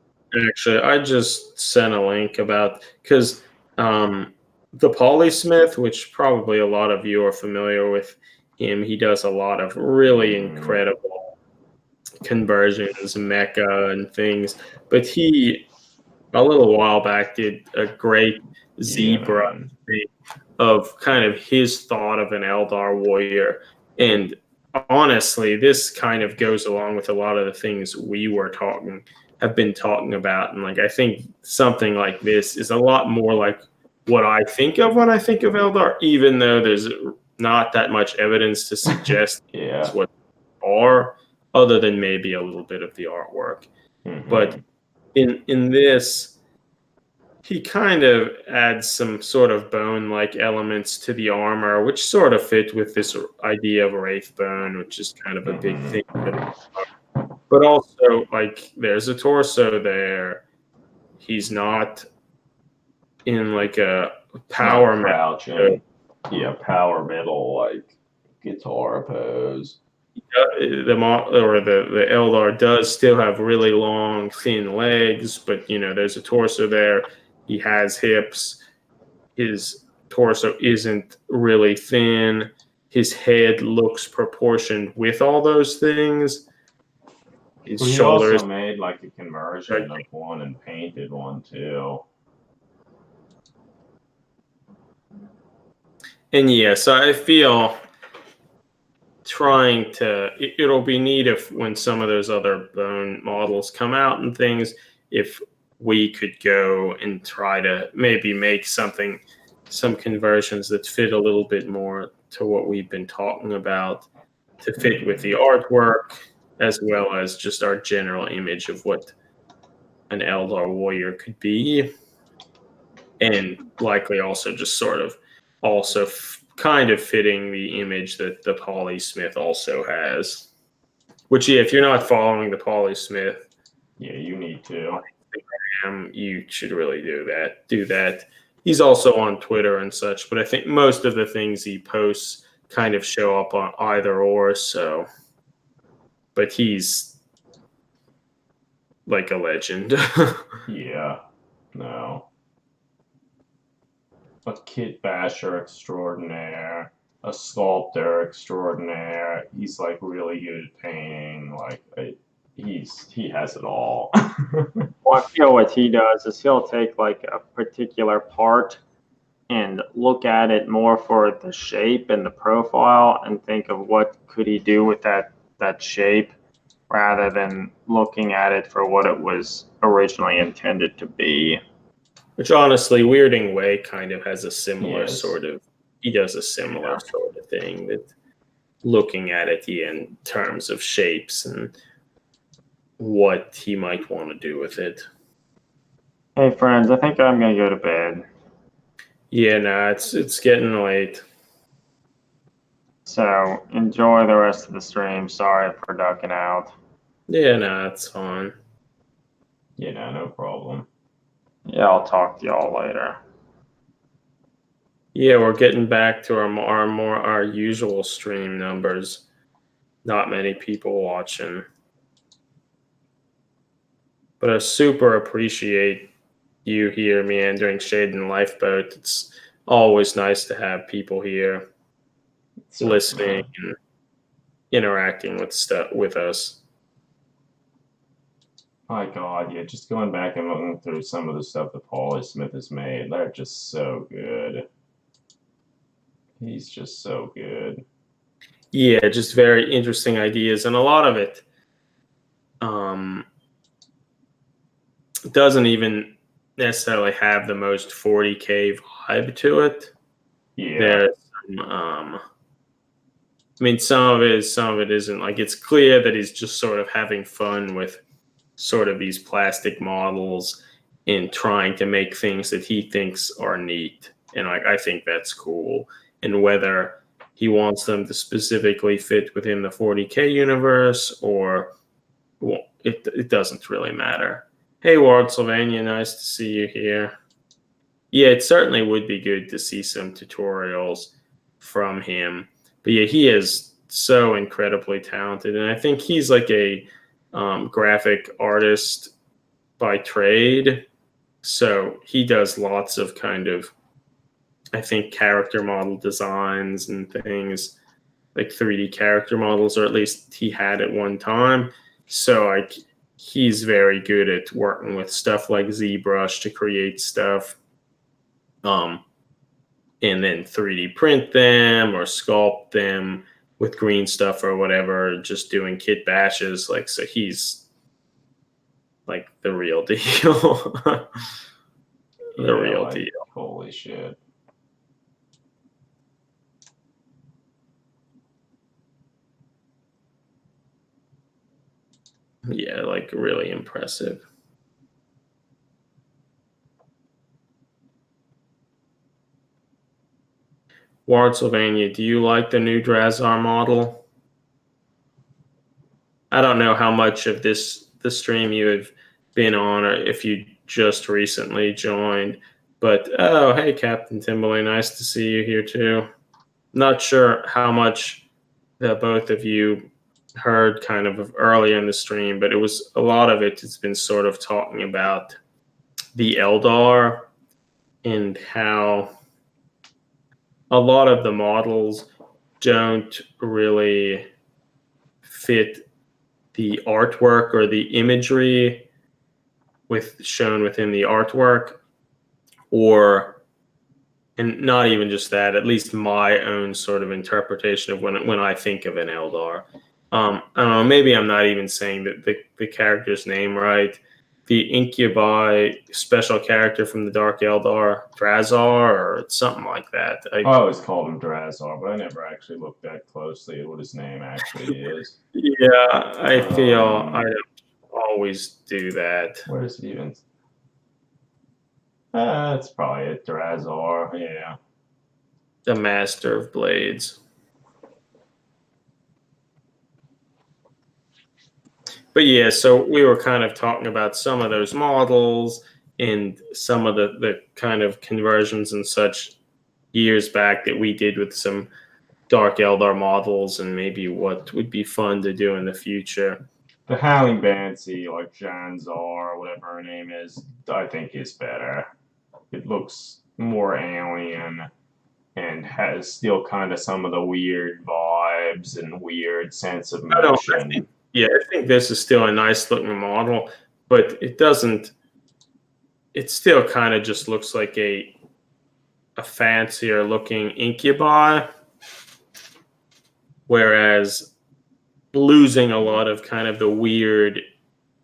Actually, I just sent a link about because The Polysmith, which probably a lot of you are familiar with him, he does a lot of really incredible conversions, mecha and things. But he, a little while back, did a great zebra thing of kind of his thought of an Eldar warrior. And honestly, this kind of goes along with a lot of the things we have been talking about. And like, I think something like this is a lot more like what I think of when I think of Eldar, even though there's not that much evidence to suggest it's what they are, other than maybe a little bit of the artwork. But in this, he kind of adds some sort of bone-like elements to the armor, which sort of fit with this idea of wraith bone, which is kind of a big thing. But also, like, there's a torso there. He's not in like a power crouching. Power metal like guitar pose. The Eldar does still have really long, thin legs, but there's a torso there. He has hips. His torso isn't really thin. His head looks proportioned with all those things. His shoulders. Also made like a conversion of one and painted one too. And so I feel it'll be neat if when some of those other bone models come out and things, if we could go and try to maybe make some conversions that fit a little bit more to what we've been talking about, to fit with the artwork as well as just our general image of what an Eldar warrior could be, and likely also just sort of also kind of fitting the image that the Polysmith also has. Which, if you're not following the Polysmith, you need to. You should really do that. He's also on Twitter and such, but I think most of the things he posts kind of show up on either or. So, but he's like a legend. A kit basher extraordinaire, a sculptor extraordinaire. He's like really good at painting. Like he has it all. Well, I feel what he does is he'll take like a particular part and look at it more for the shape and the profile and think of what could he do with that shape, rather than looking at it for what it was originally intended to be. Which honestly, Weirding Way kind of has a similar he does a similar sort of thing, that looking at it in terms of shapes and what he might want to do with it. Hey friends, I think I'm gonna go to bed. It's getting late. So enjoy the rest of the stream. Sorry for ducking out. It's fine. No problem. I'll talk to y'all later. We're getting back to our usual stream numbers. Not many people watching. But I super appreciate you here meandering Shade and Lifeboat. It's always nice to have people here listening and interacting with us. My God, just going back and looking through some of the stuff that Polysmith has made, they're just so good. He's just so good. Just very interesting ideas, and a lot of it doesn't even necessarily have the most 40K vibe to it. There's some of it isn't. Like, it's clear that he's just sort of having fun with sort of these plastic models and trying to make things that he thinks are neat. And I think that's cool. And whether he wants them to specifically fit within the 40K universe or it doesn't really matter. Hey, Ward Sylvania, nice to see you here. It certainly would be good to see some tutorials from him. But he is so incredibly talented. And I think he's like a graphic artist by trade. So he does lots of kind of, I think, character model designs and things like 3D character models, or at least he had at one time. So like he's very good at working with stuff like ZBrush to create stuff, and then 3D print them or sculpt them with green stuff or whatever, just doing kit bashes. Like, so he's like the real deal. The real like, deal. holy shit. Yeah, like really impressive. Wardsylvania, do you like the new Drazar model? I don't know how much of the stream you have been on, or if you just recently joined. But oh, hey, Captain Timberley, nice to see you here too. Not sure how much that both of you heard kind of earlier in the stream, but it was a lot of it. It's been sort of talking about the Eldar and how a lot of the models don't really fit the artwork or the imagery shown within the artwork, or, and not even just that, at least my own sort of interpretation of when I think of an Eldar. I don't know, maybe I'm not even saying that the character's name right. The Incubi special character from the Dark Eldar, Drazar, or something like that. I always called him Drazar, but I never actually looked that closely at what his name actually is. Yeah, I feel I don't always do that. Where is he even? That's probably it, Drazar, yeah. The Master of Blades. But yeah, so we were kind of talking about some of those models and some of the kind of conversions and such years back that we did with some Dark Eldar models, and maybe what would be fun to do in the future. The Howling Banshee, like Janzar, whatever her name is, I think is better. It looks more alien and has still kind of some of the weird vibes and weird sense of motion. I think this is still a nice looking model, but it doesn't. It still kind of just looks like a fancier looking Incubi, whereas losing a lot of kind of the weird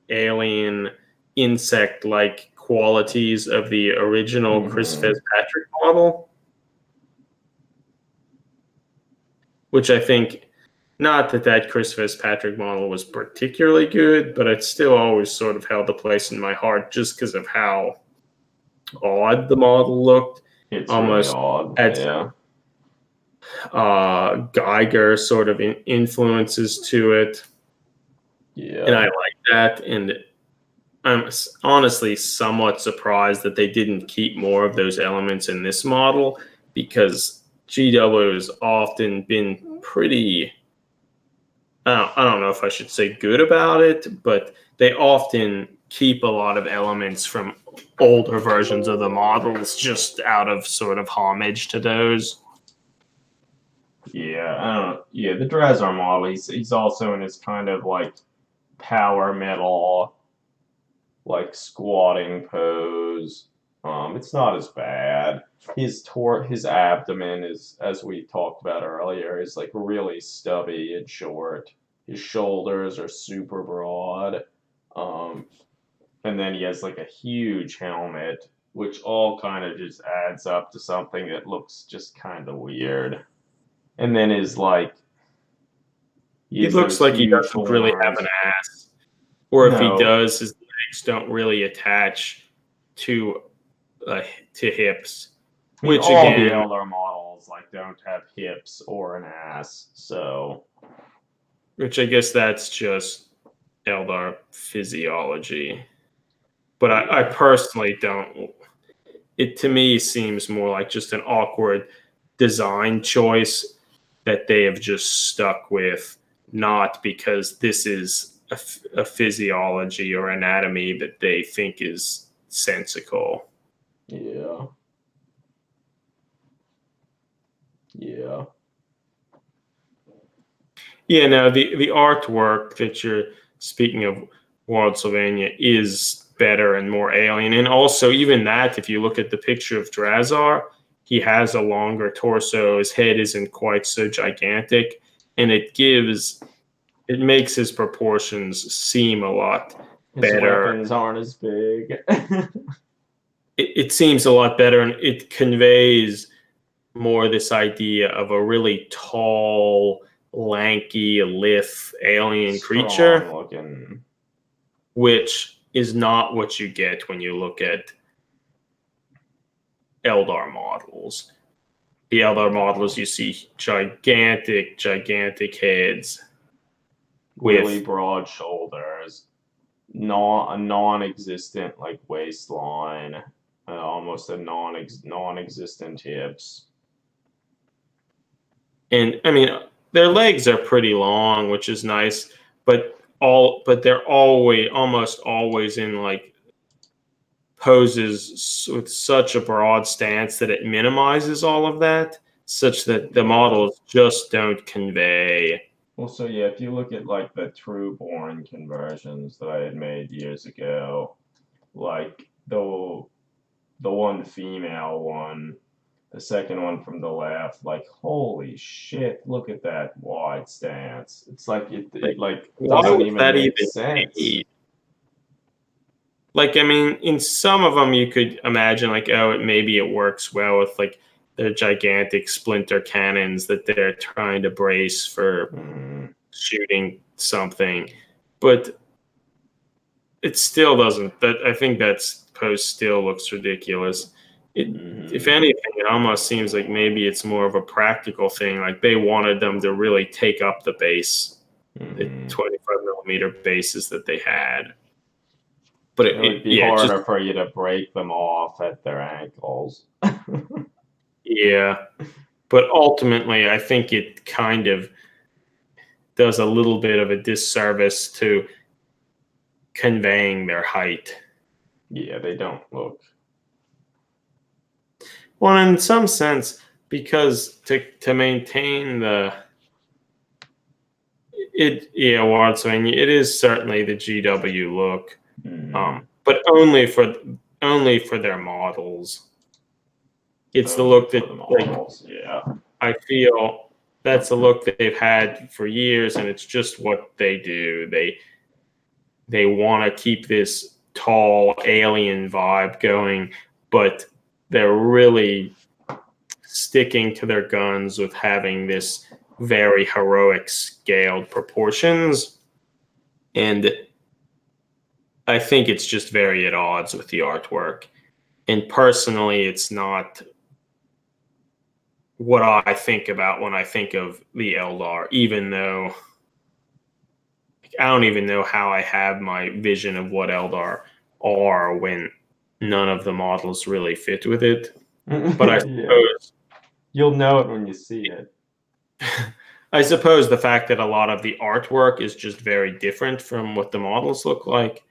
alien insect like qualities of the original Chris Fitzpatrick model, which I think, not that Chris Fitzpatrick model was particularly good, but it still always sort of held a place in my heart just because of how odd the model looked. It's almost really odd. Geiger sort of influences to it. Yeah. And I like that. And I'm honestly somewhat surprised that they didn't keep more of those elements in this model, because GW has often been pretty, I don't know if I should say good about it, but they often keep a lot of elements from older versions of the models just out of sort of homage to those. Yeah, I don't know. Yeah, the Drazar model, he's also in his kind of like power metal, like squatting pose. It's not as bad. His abdomen is, as we talked about earlier, is like really stubby and short. His shoulders are super broad. And then he has like a huge helmet, which all kind of just adds up to something that looks just kind of weird. And then his like, he looks like he doesn't really have an ass, or if he does, his legs don't really attach to hips. I mean, which all again, the Eldar models like don't have hips or an ass, so. Which I guess that's just Eldar physiology. But I personally don't. It to me seems more like just an awkward design choice that they have just stuck with, not because this is a physiology or anatomy that they think is sensical. Yeah. Yeah. Yeah, no, the artwork that you're speaking of, Wild Sylvania, is better and more alien. And also, even that, if you look at the picture of Drazar, he has a longer torso. His head isn't quite so gigantic, and it makes his proportions seem a lot His better. weapons aren't as big. It seems a lot better, and it conveys more this idea of a really tall, lanky, lithe alien creature, Strong looking. which is not what you get when you look at Eldar models. The Eldar models, you see gigantic heads Really with broad shoulders. A non-existent like waistline. Almost a non-existent hips. and I mean their legs are pretty long, which is nice, but they're almost always in like poses with such a broad stance that it minimizes all of that, such that the models just don't convey. Well, so yeah, if you look at like the true born conversions that I had made years ago, like the one female one, the second one from the left, like holy shit, look at that wide stance. It's like it like Why doesn't would even that make even sense. be? Like, I mean, in some of them, you could imagine, like, oh, maybe it works well with, like, their gigantic splinter cannons that they're trying to brace for shooting something. But it still doesn't. I think that pose still looks ridiculous. If anything, it almost seems like maybe it's more of a practical thing. Like, they wanted them to really take up the base, the 25mm bases that they had. But It would be harder for you to break them off at their ankles. Yeah, but ultimately, I think it kind of does a little bit of a disservice to conveying their height. Yeah, they don't look. Well, in some sense, because to maintain it is certainly the GW look, but only for their models. It's the look that I feel that's a look that they've had for years, and it's just what they do. They want to keep this tall alien vibe going, but they're really sticking to their guns with having this very heroic scaled proportions. And I think it's just very at odds with the artwork. And personally, it's not what I think about when I think of the Eldar, even though I don't even know how I have my vision of what Eldar are when none of the models really fit with it. But I suppose you'll know it when you see it. I suppose the fact that a lot of the artwork is just very different from what the models look like,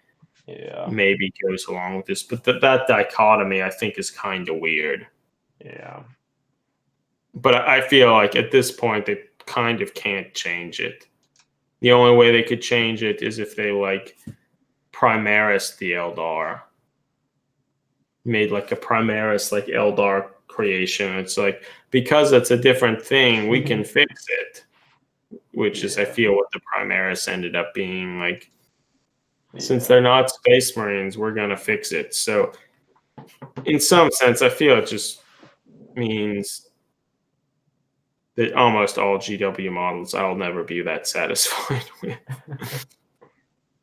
maybe goes along with this. But that dichotomy, I think, is kind of weird. Yeah. But I feel like at this point they kind of can't change it. The only way they could change it is if they like Primaris the Eldar, made like a Primaris like Eldar creation. It's like, because it's a different thing, we can fix it. Which is, I feel, what the Primaris ended up being like. Since they're not Space Marines, we're gonna fix it. So, in some sense, I feel it just means that almost all GW models I'll never be that satisfied with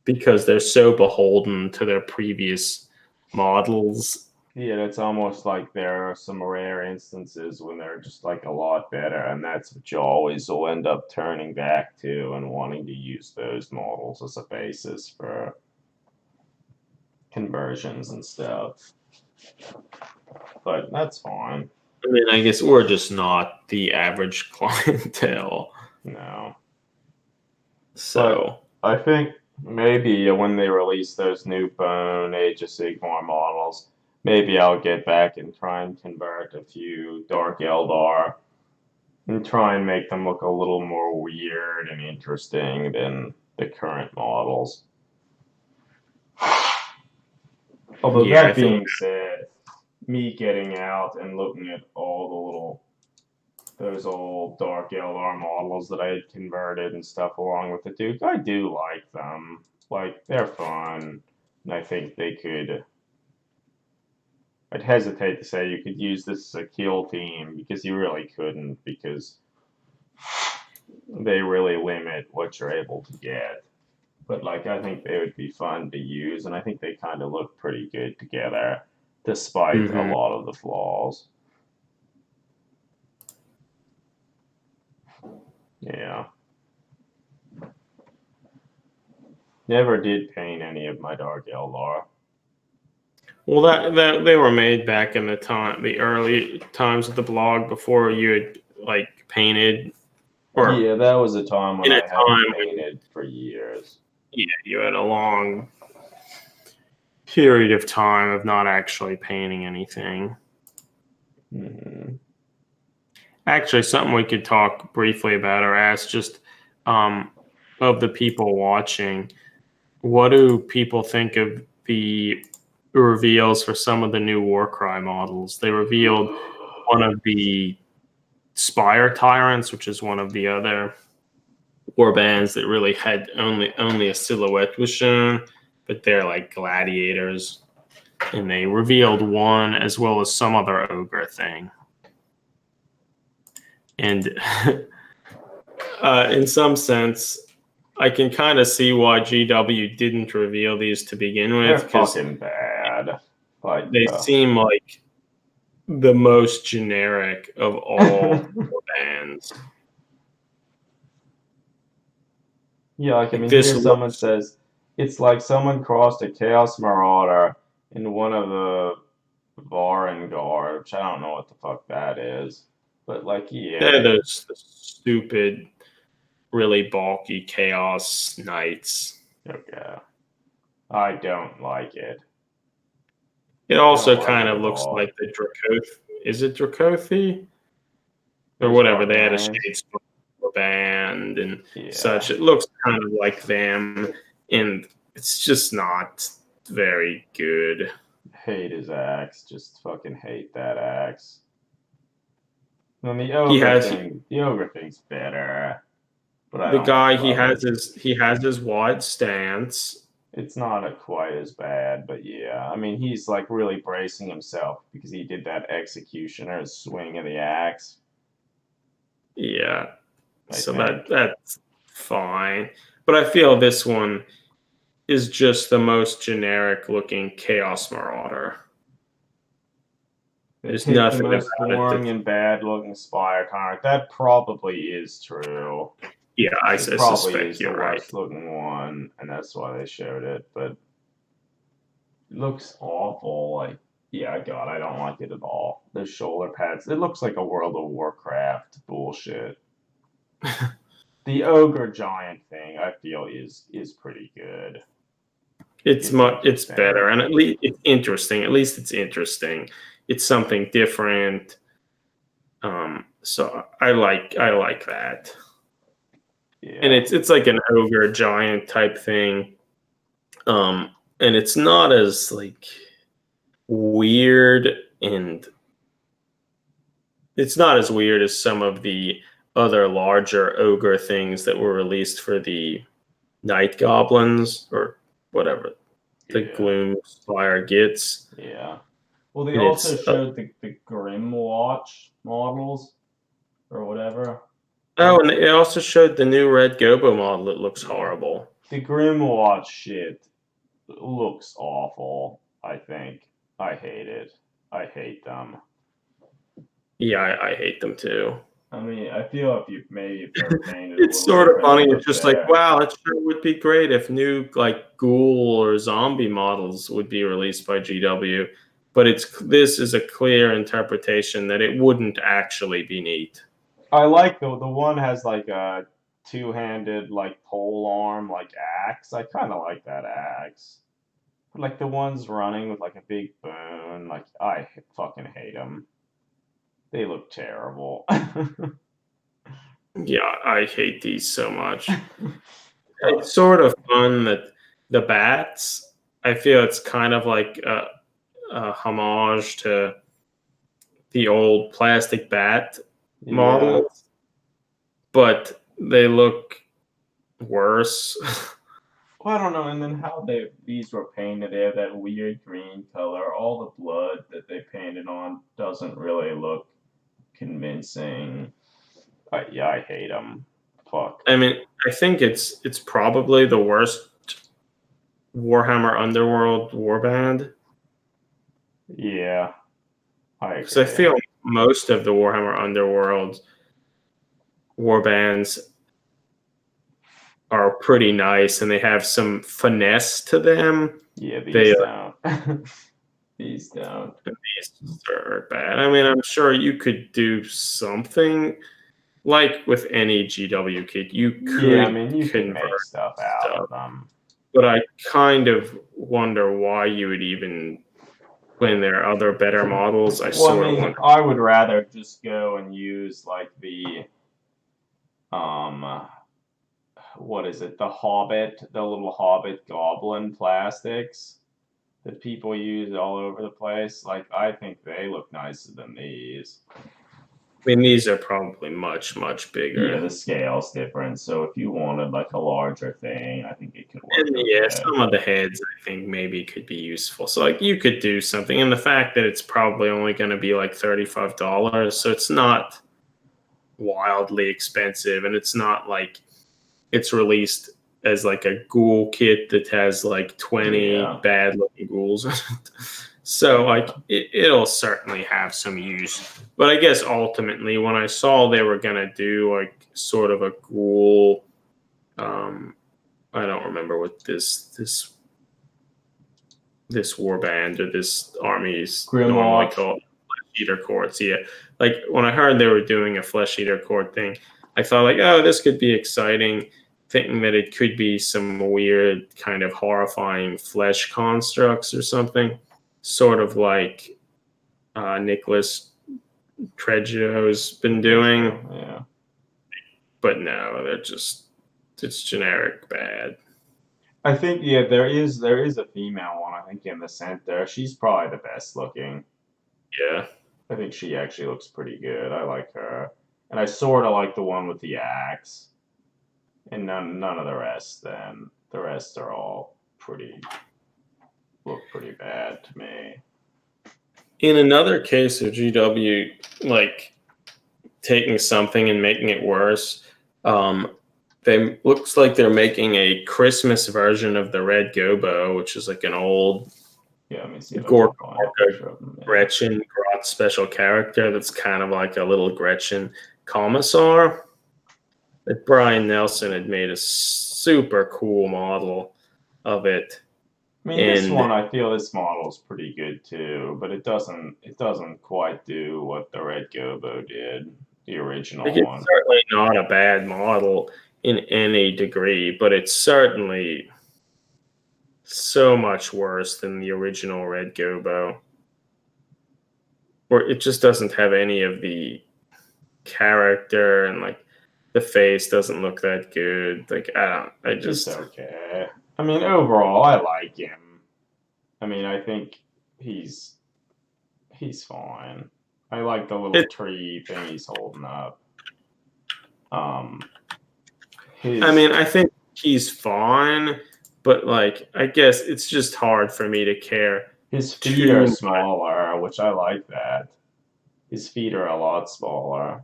because they're so beholden to their previous models. Yeah, it's almost like there are some rare instances when they're just like a lot better, and that's what you always will end up turning back to and wanting to use those models as a basis for conversions and stuff. But that's fine. I mean, I guess we're just not the average clientele. No. So but I think Maybe when they release those new Bone Age of Sigmar models, maybe I'll get back and try and convert a few Dark Eldar and try and make them look a little more weird and interesting than the current models. Although Yeah, I that think being said, me getting out and looking at all those old Dark Eldar models that I had converted and stuff along with the Duke, I do like them. Like, they're fun, and I think they could. I'd hesitate to say you could use this as a kill team because you really couldn't, because they really limit what you're able to get. But like, I think they would be fun to use, and I think they kind of look pretty good together, despite a mhm. lot of the flaws. Yeah. Never did paint any of my Dark Eldar. Well, that they were made back in the early times of the blog before you had like painted, or Yeah, that was a time when in a I hadn't time when painted for years. you had a long period of time of not actually painting anything. Hmm. Actually, something we could talk briefly about or ask just of the people watching. What do people think of the reveals for some of the new Warcry models? They revealed one of the Spire Tyrants, which is one of the other war bands that really had only a silhouette was shown, but they're like gladiators. And they revealed one as well as some other ogre thing. And in some sense, I can kind of see why GW didn't reveal these to begin They're with, because fucking bad. Like, they seem like the most generic of all bands. yeah, like I Like mean, this here someone looks, says it's like someone crossed a Chaos Marauder in one of the Varangar, which I don't know what the fuck that is. But like, yeah, they're they those stupid, really bulky Chaos Knights. okay. I don't like it. It I don't also like kind it of at looks all. like the Dracoth. Is it Dracothi? Or Those whatever. They had a barbarians. shade band and such. Yeah. It looks kind of like them, and it's just not very good. Hate his axe. Just fucking hate that axe. And He has the ogre thing's better, but I the don't guy. love it. He has his wide stance. It's not quite as bad, but yeah. I mean, he's like really bracing himself because he did that executioner's swing of the axe, Yeah, I so think. that's fine. But I feel this one is just the most generic looking Chaos Marauder. They There's picked the nothing most about it boring that, and bad looking Spire Tyrant. That probably is true. yeah, I It probably suspect is the you're right. worst looking one, and that's why they showed it, but it looks awful. Like, yeah, God, I don't like it at all. The shoulder pads. It looks like a World of Warcraft bullshit. The ogre giant thing, I feel, is pretty good. It's It's much, it's interesting. better, and at least it's interesting. At least it's interesting. It's something different. So I like that, and Yeah. it's like an ogre giant type thing. And it's not as like weird, and it's not as weird as some of the other larger ogre things that were released for the night goblins or whatever the Yeah. gloom spire gets. Yeah. Well, they And also it's showed the Grim Watch models or whatever. oh, and it also showed the new red gobo model that looks Yeah. horrible. The Grim Watch shit looks awful, I think. I hate it. I hate them. Yeah, I hate them too. I mean, I feel if they're painted a It's little sort of different, they funny. look It's just like, better. wow, it sure would be great if new like ghoul or zombie models would be released by GW. But this is a clear interpretation that it wouldn't actually be neat. I like the one has like a two-handed like pole arm like axe. I kind of like that axe. But like the ones running with like a big boon, like I fucking hate them. They look terrible. Yeah, I hate these so much. It's sort of fun that the bats. I feel it's kind of like a homage to the old plastic bat Yeah. models, but they look worse. Well, I don't know. And then how these were painted, they have that weird green color. All the blood that they painted on doesn't really look convincing. Yeah, I hate them. Fuck. I mean, I think it's probably the worst Warhammer Underworld warband. Yeah, I Because I agree. feel most of the Warhammer Underworld warbands are pretty nice and they have some finesse to them. Yeah, these They don't. These don't. These are bad. I mean, I'm sure you could do something like with any GW kit. You could Yeah, I mean, you can make convert stuff out of them. but I kind of wonder why you would even, when there are other better models. Well, Sort I of mean, wonder. I would rather just go and use like the what is it? The Hobbit, the little Hobbit goblin plastics that people use all over the place. Like, I think they look nicer than these. I mean, these are probably much Yeah, bigger. the scale's different. So if you wanted like a larger thing, I think it could work. And yeah, Okay. some of the heads I think maybe could be useful. So like you could do something, and the fact that it's probably only going to be like $35, so it's not wildly expensive, and it's not like it's released as like a ghoul kit that has like 20 bad looking ghouls. So like it'll certainly have some use. But I guess ultimately when I saw they were gonna do like sort of a ghoul, I don't remember what this warband or this army's normally called, Flesh Eater Courts. Yeah. Like when I heard they were doing a Flesh Eater Court thing, I thought like, oh, this could be exciting, thinking that it could be some weird kind of horrifying flesh constructs or something, sort of like Nicholas Treggio's been doing. Yeah. But no, it's generic bad. I think there is a female one, I think, in the center. She's probably the best looking. Yeah. I think she actually looks pretty good. I like her. And I sort of like the one with the axe. And none of the rest then. The rest are all look pretty bad to me. In another case of GW, like taking something and making it worse, they looks like they're making a Christmas version of the Red Gobo, which is like an old Gretchen Grot special character that's kind of like a little Gretchen commissar. That Brian Nelson had made a super cool model of it. I mean, this one, I feel this model is pretty good too, but it doesn't quite do what the Red Gobo did, the original one. It's certainly not a bad model in any degree, but it's certainly so much worse than the original Red Gobo. Or it just doesn't have any of the character, and like the face doesn't look that good. Like It's okay. I mean, overall, I like him. I mean, I think he's fine. I like the little tree thing he's holding up. I mean, I think he's fine, but like, I guess it's just hard for me to care. His feet are smaller, which I like that. His feet are a lot smaller.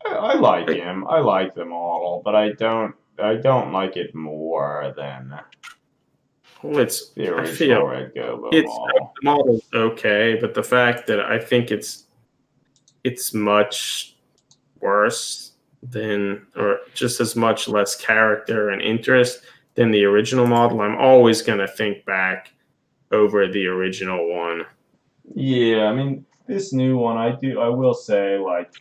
I like him. I like the model, but I don't like it more than the original Red Gobo model. The model's okay, but the fact that I think it's much worse than, or just as much less character and interest than the original model, I'm always going to think back over the original one. Yeah, I mean, this new one, I will say, like,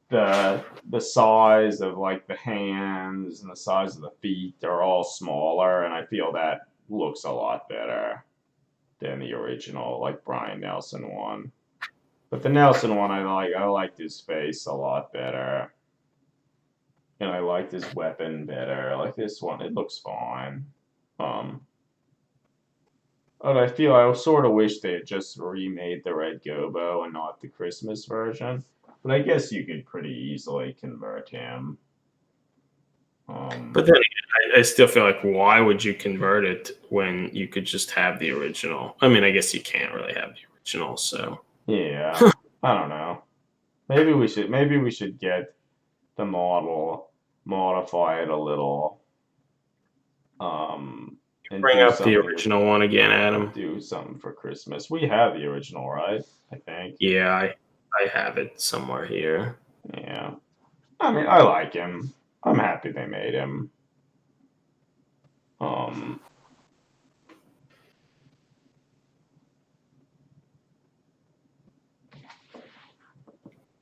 the size of like the hands and the size of the feet are all smaller, and I feel that looks a lot better than the original like Brian Nelson one. But the Nelson one I liked his face a lot better. And I liked his weapon better. Like this one, it looks fine. Um but I feel I sort of wish they had just remade the Red Gobo and not the Christmas version. But I guess you could pretty easily convert him. But then again, I still feel like why would you convert it when you could just have the original? I mean, I guess you can't really have the original, so Yeah, I don't know. Maybe we should get the model, modify it a little, and bring do up the something with original one again, Adam. do something for Christmas. We have the original, right? I think. Yeah, I have it somewhere here. Yeah. I mean, I like him. I'm happy they made him. Um,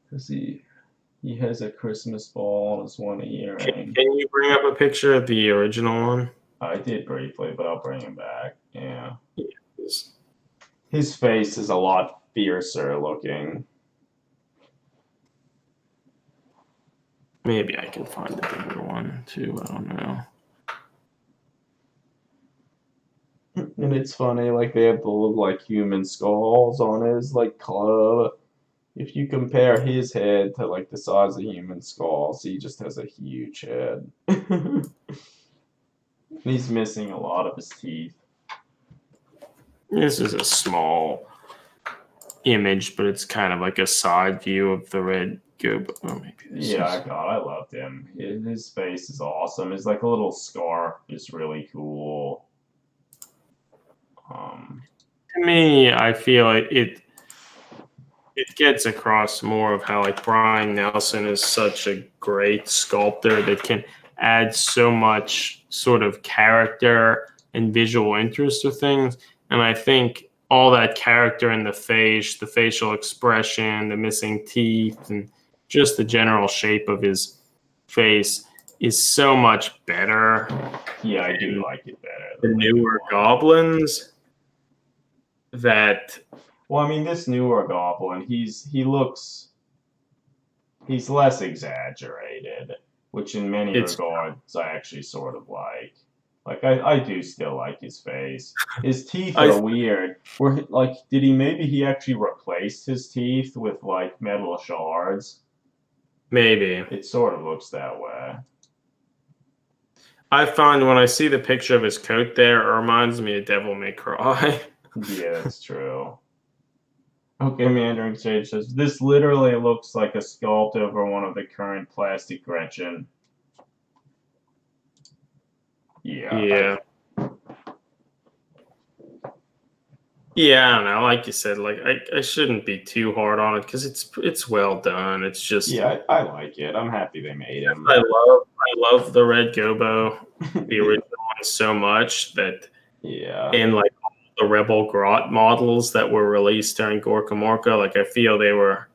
cause he has a Christmas ball on his one earring. Can you bring up a picture of the original one? I did briefly, but I'll bring him back. Yeah. Yes. His face is a lot fiercer looking. Maybe I can find a bigger one too. I don't know. And it's funny, like they have the little like human skulls on his like club. If you compare his head to like the size of human skulls, he just has a huge head. He's missing a lot of his teeth. This is a small image, but it's kind of like a side view of the Red Gobo. Oh, maybe Yeah, God, I loved him. His face is awesome. His like a little scarf is really cool. To me, I feel it gets across more of how like Brian Nelson is such a great sculptor that can add so much sort of character and visual interest to things. And I think all that character in the face, the facial expression, the missing teeth, and just the general shape of his face is so much better. Yeah, I do like it better. The newer goblins that Well, I mean, this newer goblin, he's less exaggerated, which in many regards I actually sort of like. Like I do still like his face. His teeth are weird. Maybe he actually replaced his teeth with like metal shards? maybe. It sort of looks that way. I find when I see the picture of his coat there, it reminds me of Devil May Cry. Yeah, that's true. Okay, Mandarin Sage says, this literally looks like a sculpt over one of the current plastic Gretchen. Yeah. Yeah, I don't know. Like you said, like I shouldn't be too hard on it because it's well done. It's just I like it. I'm happy they made him. I love the Red Gobo, the original one, so much that and like all the Rebel Grot models that were released during Gorka Morka, like I feel they were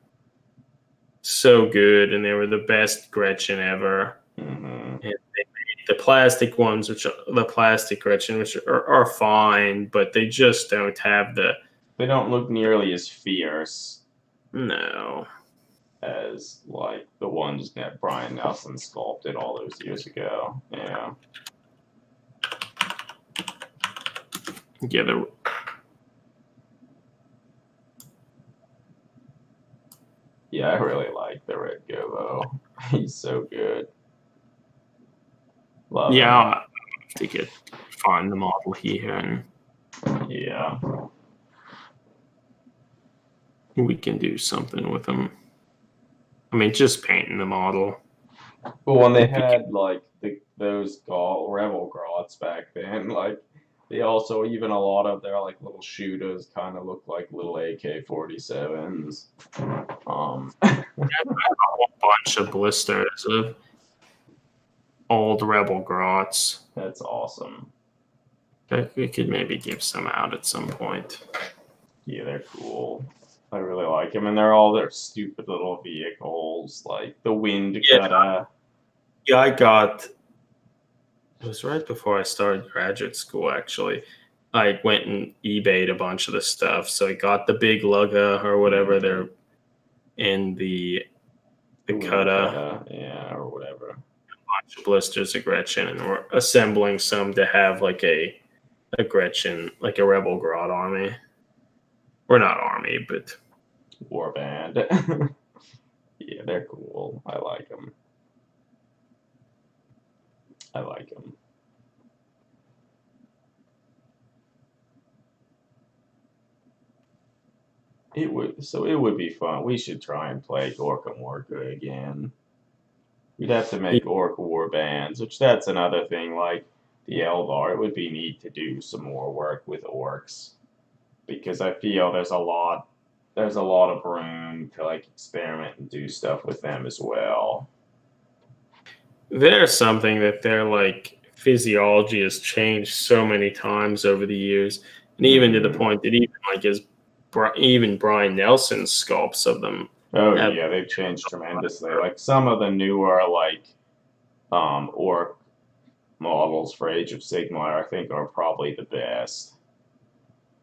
so good and they were the best Gretchen ever. And they made the plastic ones, which are the plastic Gretchen, which are fine, but they just don't have they don't look nearly as fierce. No. As like the ones that Brian Nelson sculpted all those years ago. Yeah. Yeah, I really like the Red Gobo. He's so good. Love him. I'll have to find the model here and we can do something with them. I mean, just painting the model. But when they had like those Rebel Grots back then, like they also even a lot of their like little shooters kind of look like little AK-47s. A whole bunch of blisters of old Rebel Grots. That's awesome. We could maybe give some out at some point. Yeah, they're cool. I really like them, and they're all their stupid little vehicles, like the wind Yeah. cutter. Yeah, I got. It was right before I started graduate school. Actually, I went and eBayed a bunch of the stuff. So I got the big lugger or whatever. They're in the Wind cutter. cutter, yeah, or whatever. Bunch of blisters of Gretchen, and we're assembling some to have like a Gretchen, like a Rebel Grodd army. We're not army, but Warband. Yeah, they're cool. I like them. I like them. It would be fun. We should try and play Gorka Morka again. We'd have to make orc war bands, which that's another thing. Like the Eldar, it would be neat to do some more work with orcs because I feel there's a lot of room to like experiment and do stuff with them as well. there's something that their like physiology has changed so many times over the years, and even to the point that even like even Brian Nelson's sculpts of them Oh have. yeah, they've changed tremendously. Like some of the newer like orc models for Age of Sigmar, I think are probably the best.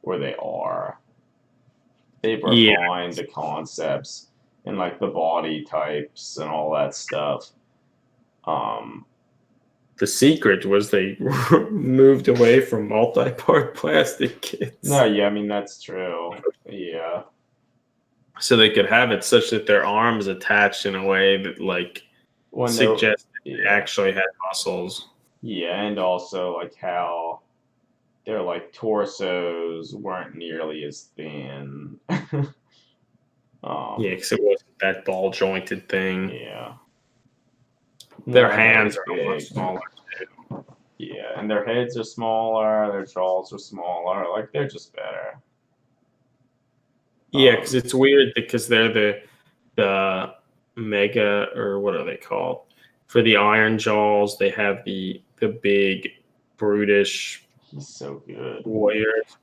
Or they are. They've Yeah, refined the concepts and like the body types and all that stuff. Um, the secret was they moved away from multi-part plastic kits. no, yeah, I mean that's true. Yeah, So they could have it such that their arms attached in a way that like when suggested they yeah, actually had muscles. yeah, and also like how their like torsos weren't nearly as thin. Yeah, because it wasn't that ball jointed thing. Yeah. Their No, hands that are was a lot big. smaller. Yeah, and their heads are smaller, their jaws are smaller. Like they're just better. Yeah, because it's weird because they're the mega, or what are they called? For the iron jaws, they have the big brutish He's so good. warriors.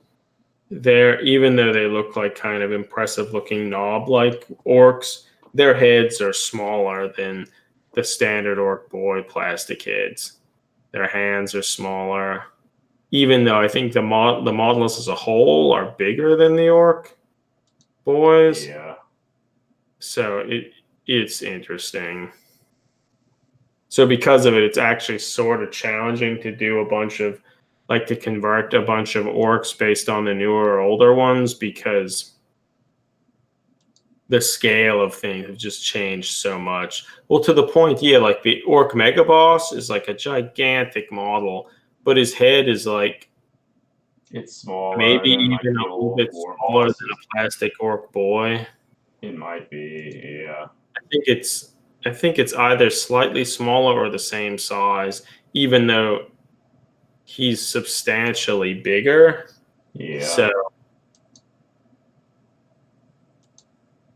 They're, even though they look like kind of impressive looking knob like orcs, their heads are smaller than the standard orc boy plastic heads. Their hands are smaller. Even though I think the models as a whole are bigger than the orc boys. Yeah. So it's interesting. So because of it, it's actually sort of challenging to do a bunch of like to convert a bunch of orcs based on the newer or older ones because the scale of things have just changed so much. Well, to the point, yeah, like the orc mega boss is like a gigantic model, but his head is like It's smaller maybe than like even the a little old bit war smaller than bosses. a plastic orc boy. It might be, yeah. I think it's either slightly smaller or the same size, even though he's substantially bigger. Yeah. So,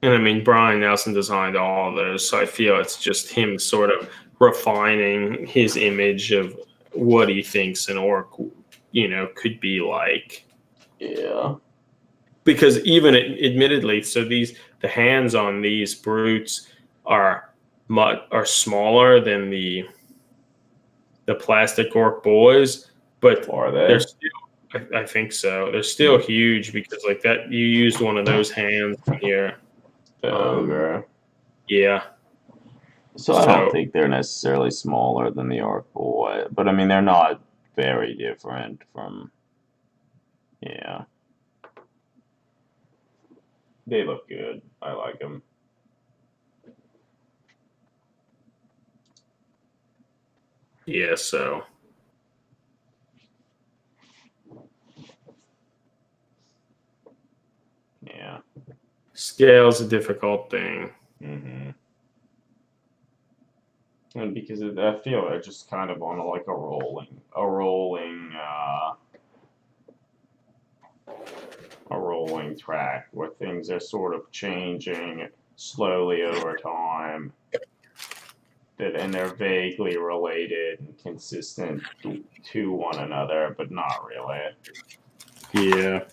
and I mean, Brian Nelson designed all of those, so I feel it's just him sort of refining his image of what he thinks an orc, could be like. Yeah. Because even admittedly, so the hands on these brutes are smaller than the plastic orc boys, but Are they? they're still. I think so. They're still huge because like that you used one of those hands here. The ogre. Yeah. So I don't think they're necessarily smaller than the orc boy, but I mean they're not very different from. Yeah. They look good. I like them. Yeah, so. Yeah. Scale's a difficult thing. Mm-hmm. And because I feel they're just kind of on like a rolling track where things are sort of changing slowly over time. And they're vaguely related and consistent to one another, but not really. Yeah.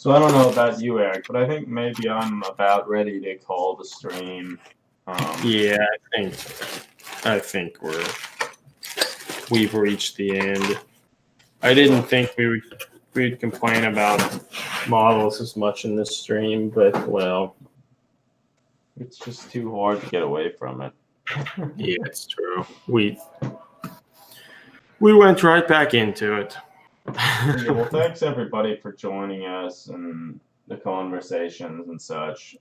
So I don't know about you, Eric, but I think maybe I'm about ready to call the stream. Yeah, I think we've reached the end. I didn't think we'd complain about models as much in this stream, but well, It's just too hard to get away from it. yeah, it's true. We went right back into it. Yeah, well, thanks everybody for joining us and the conversations and such.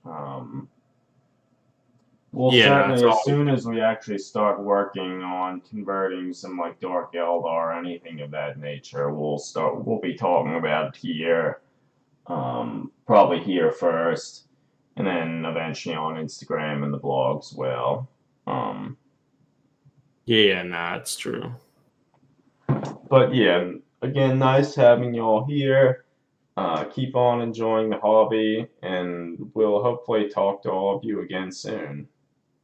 We'll certainly, as soon as we actually start working on converting some like Dark Eldar or anything of that nature, we'll be talking about it here. Probably here first, and then eventually on Instagram and the blog as well. Yeah, it's true. But yeah, again, nice having y'all here. Keep on enjoying the hobby, and we'll hopefully talk to all of you again soon.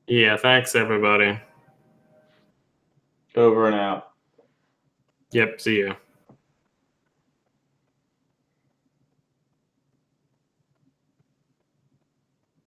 Yeah, thanks everybody. Over and out. Yep, see you.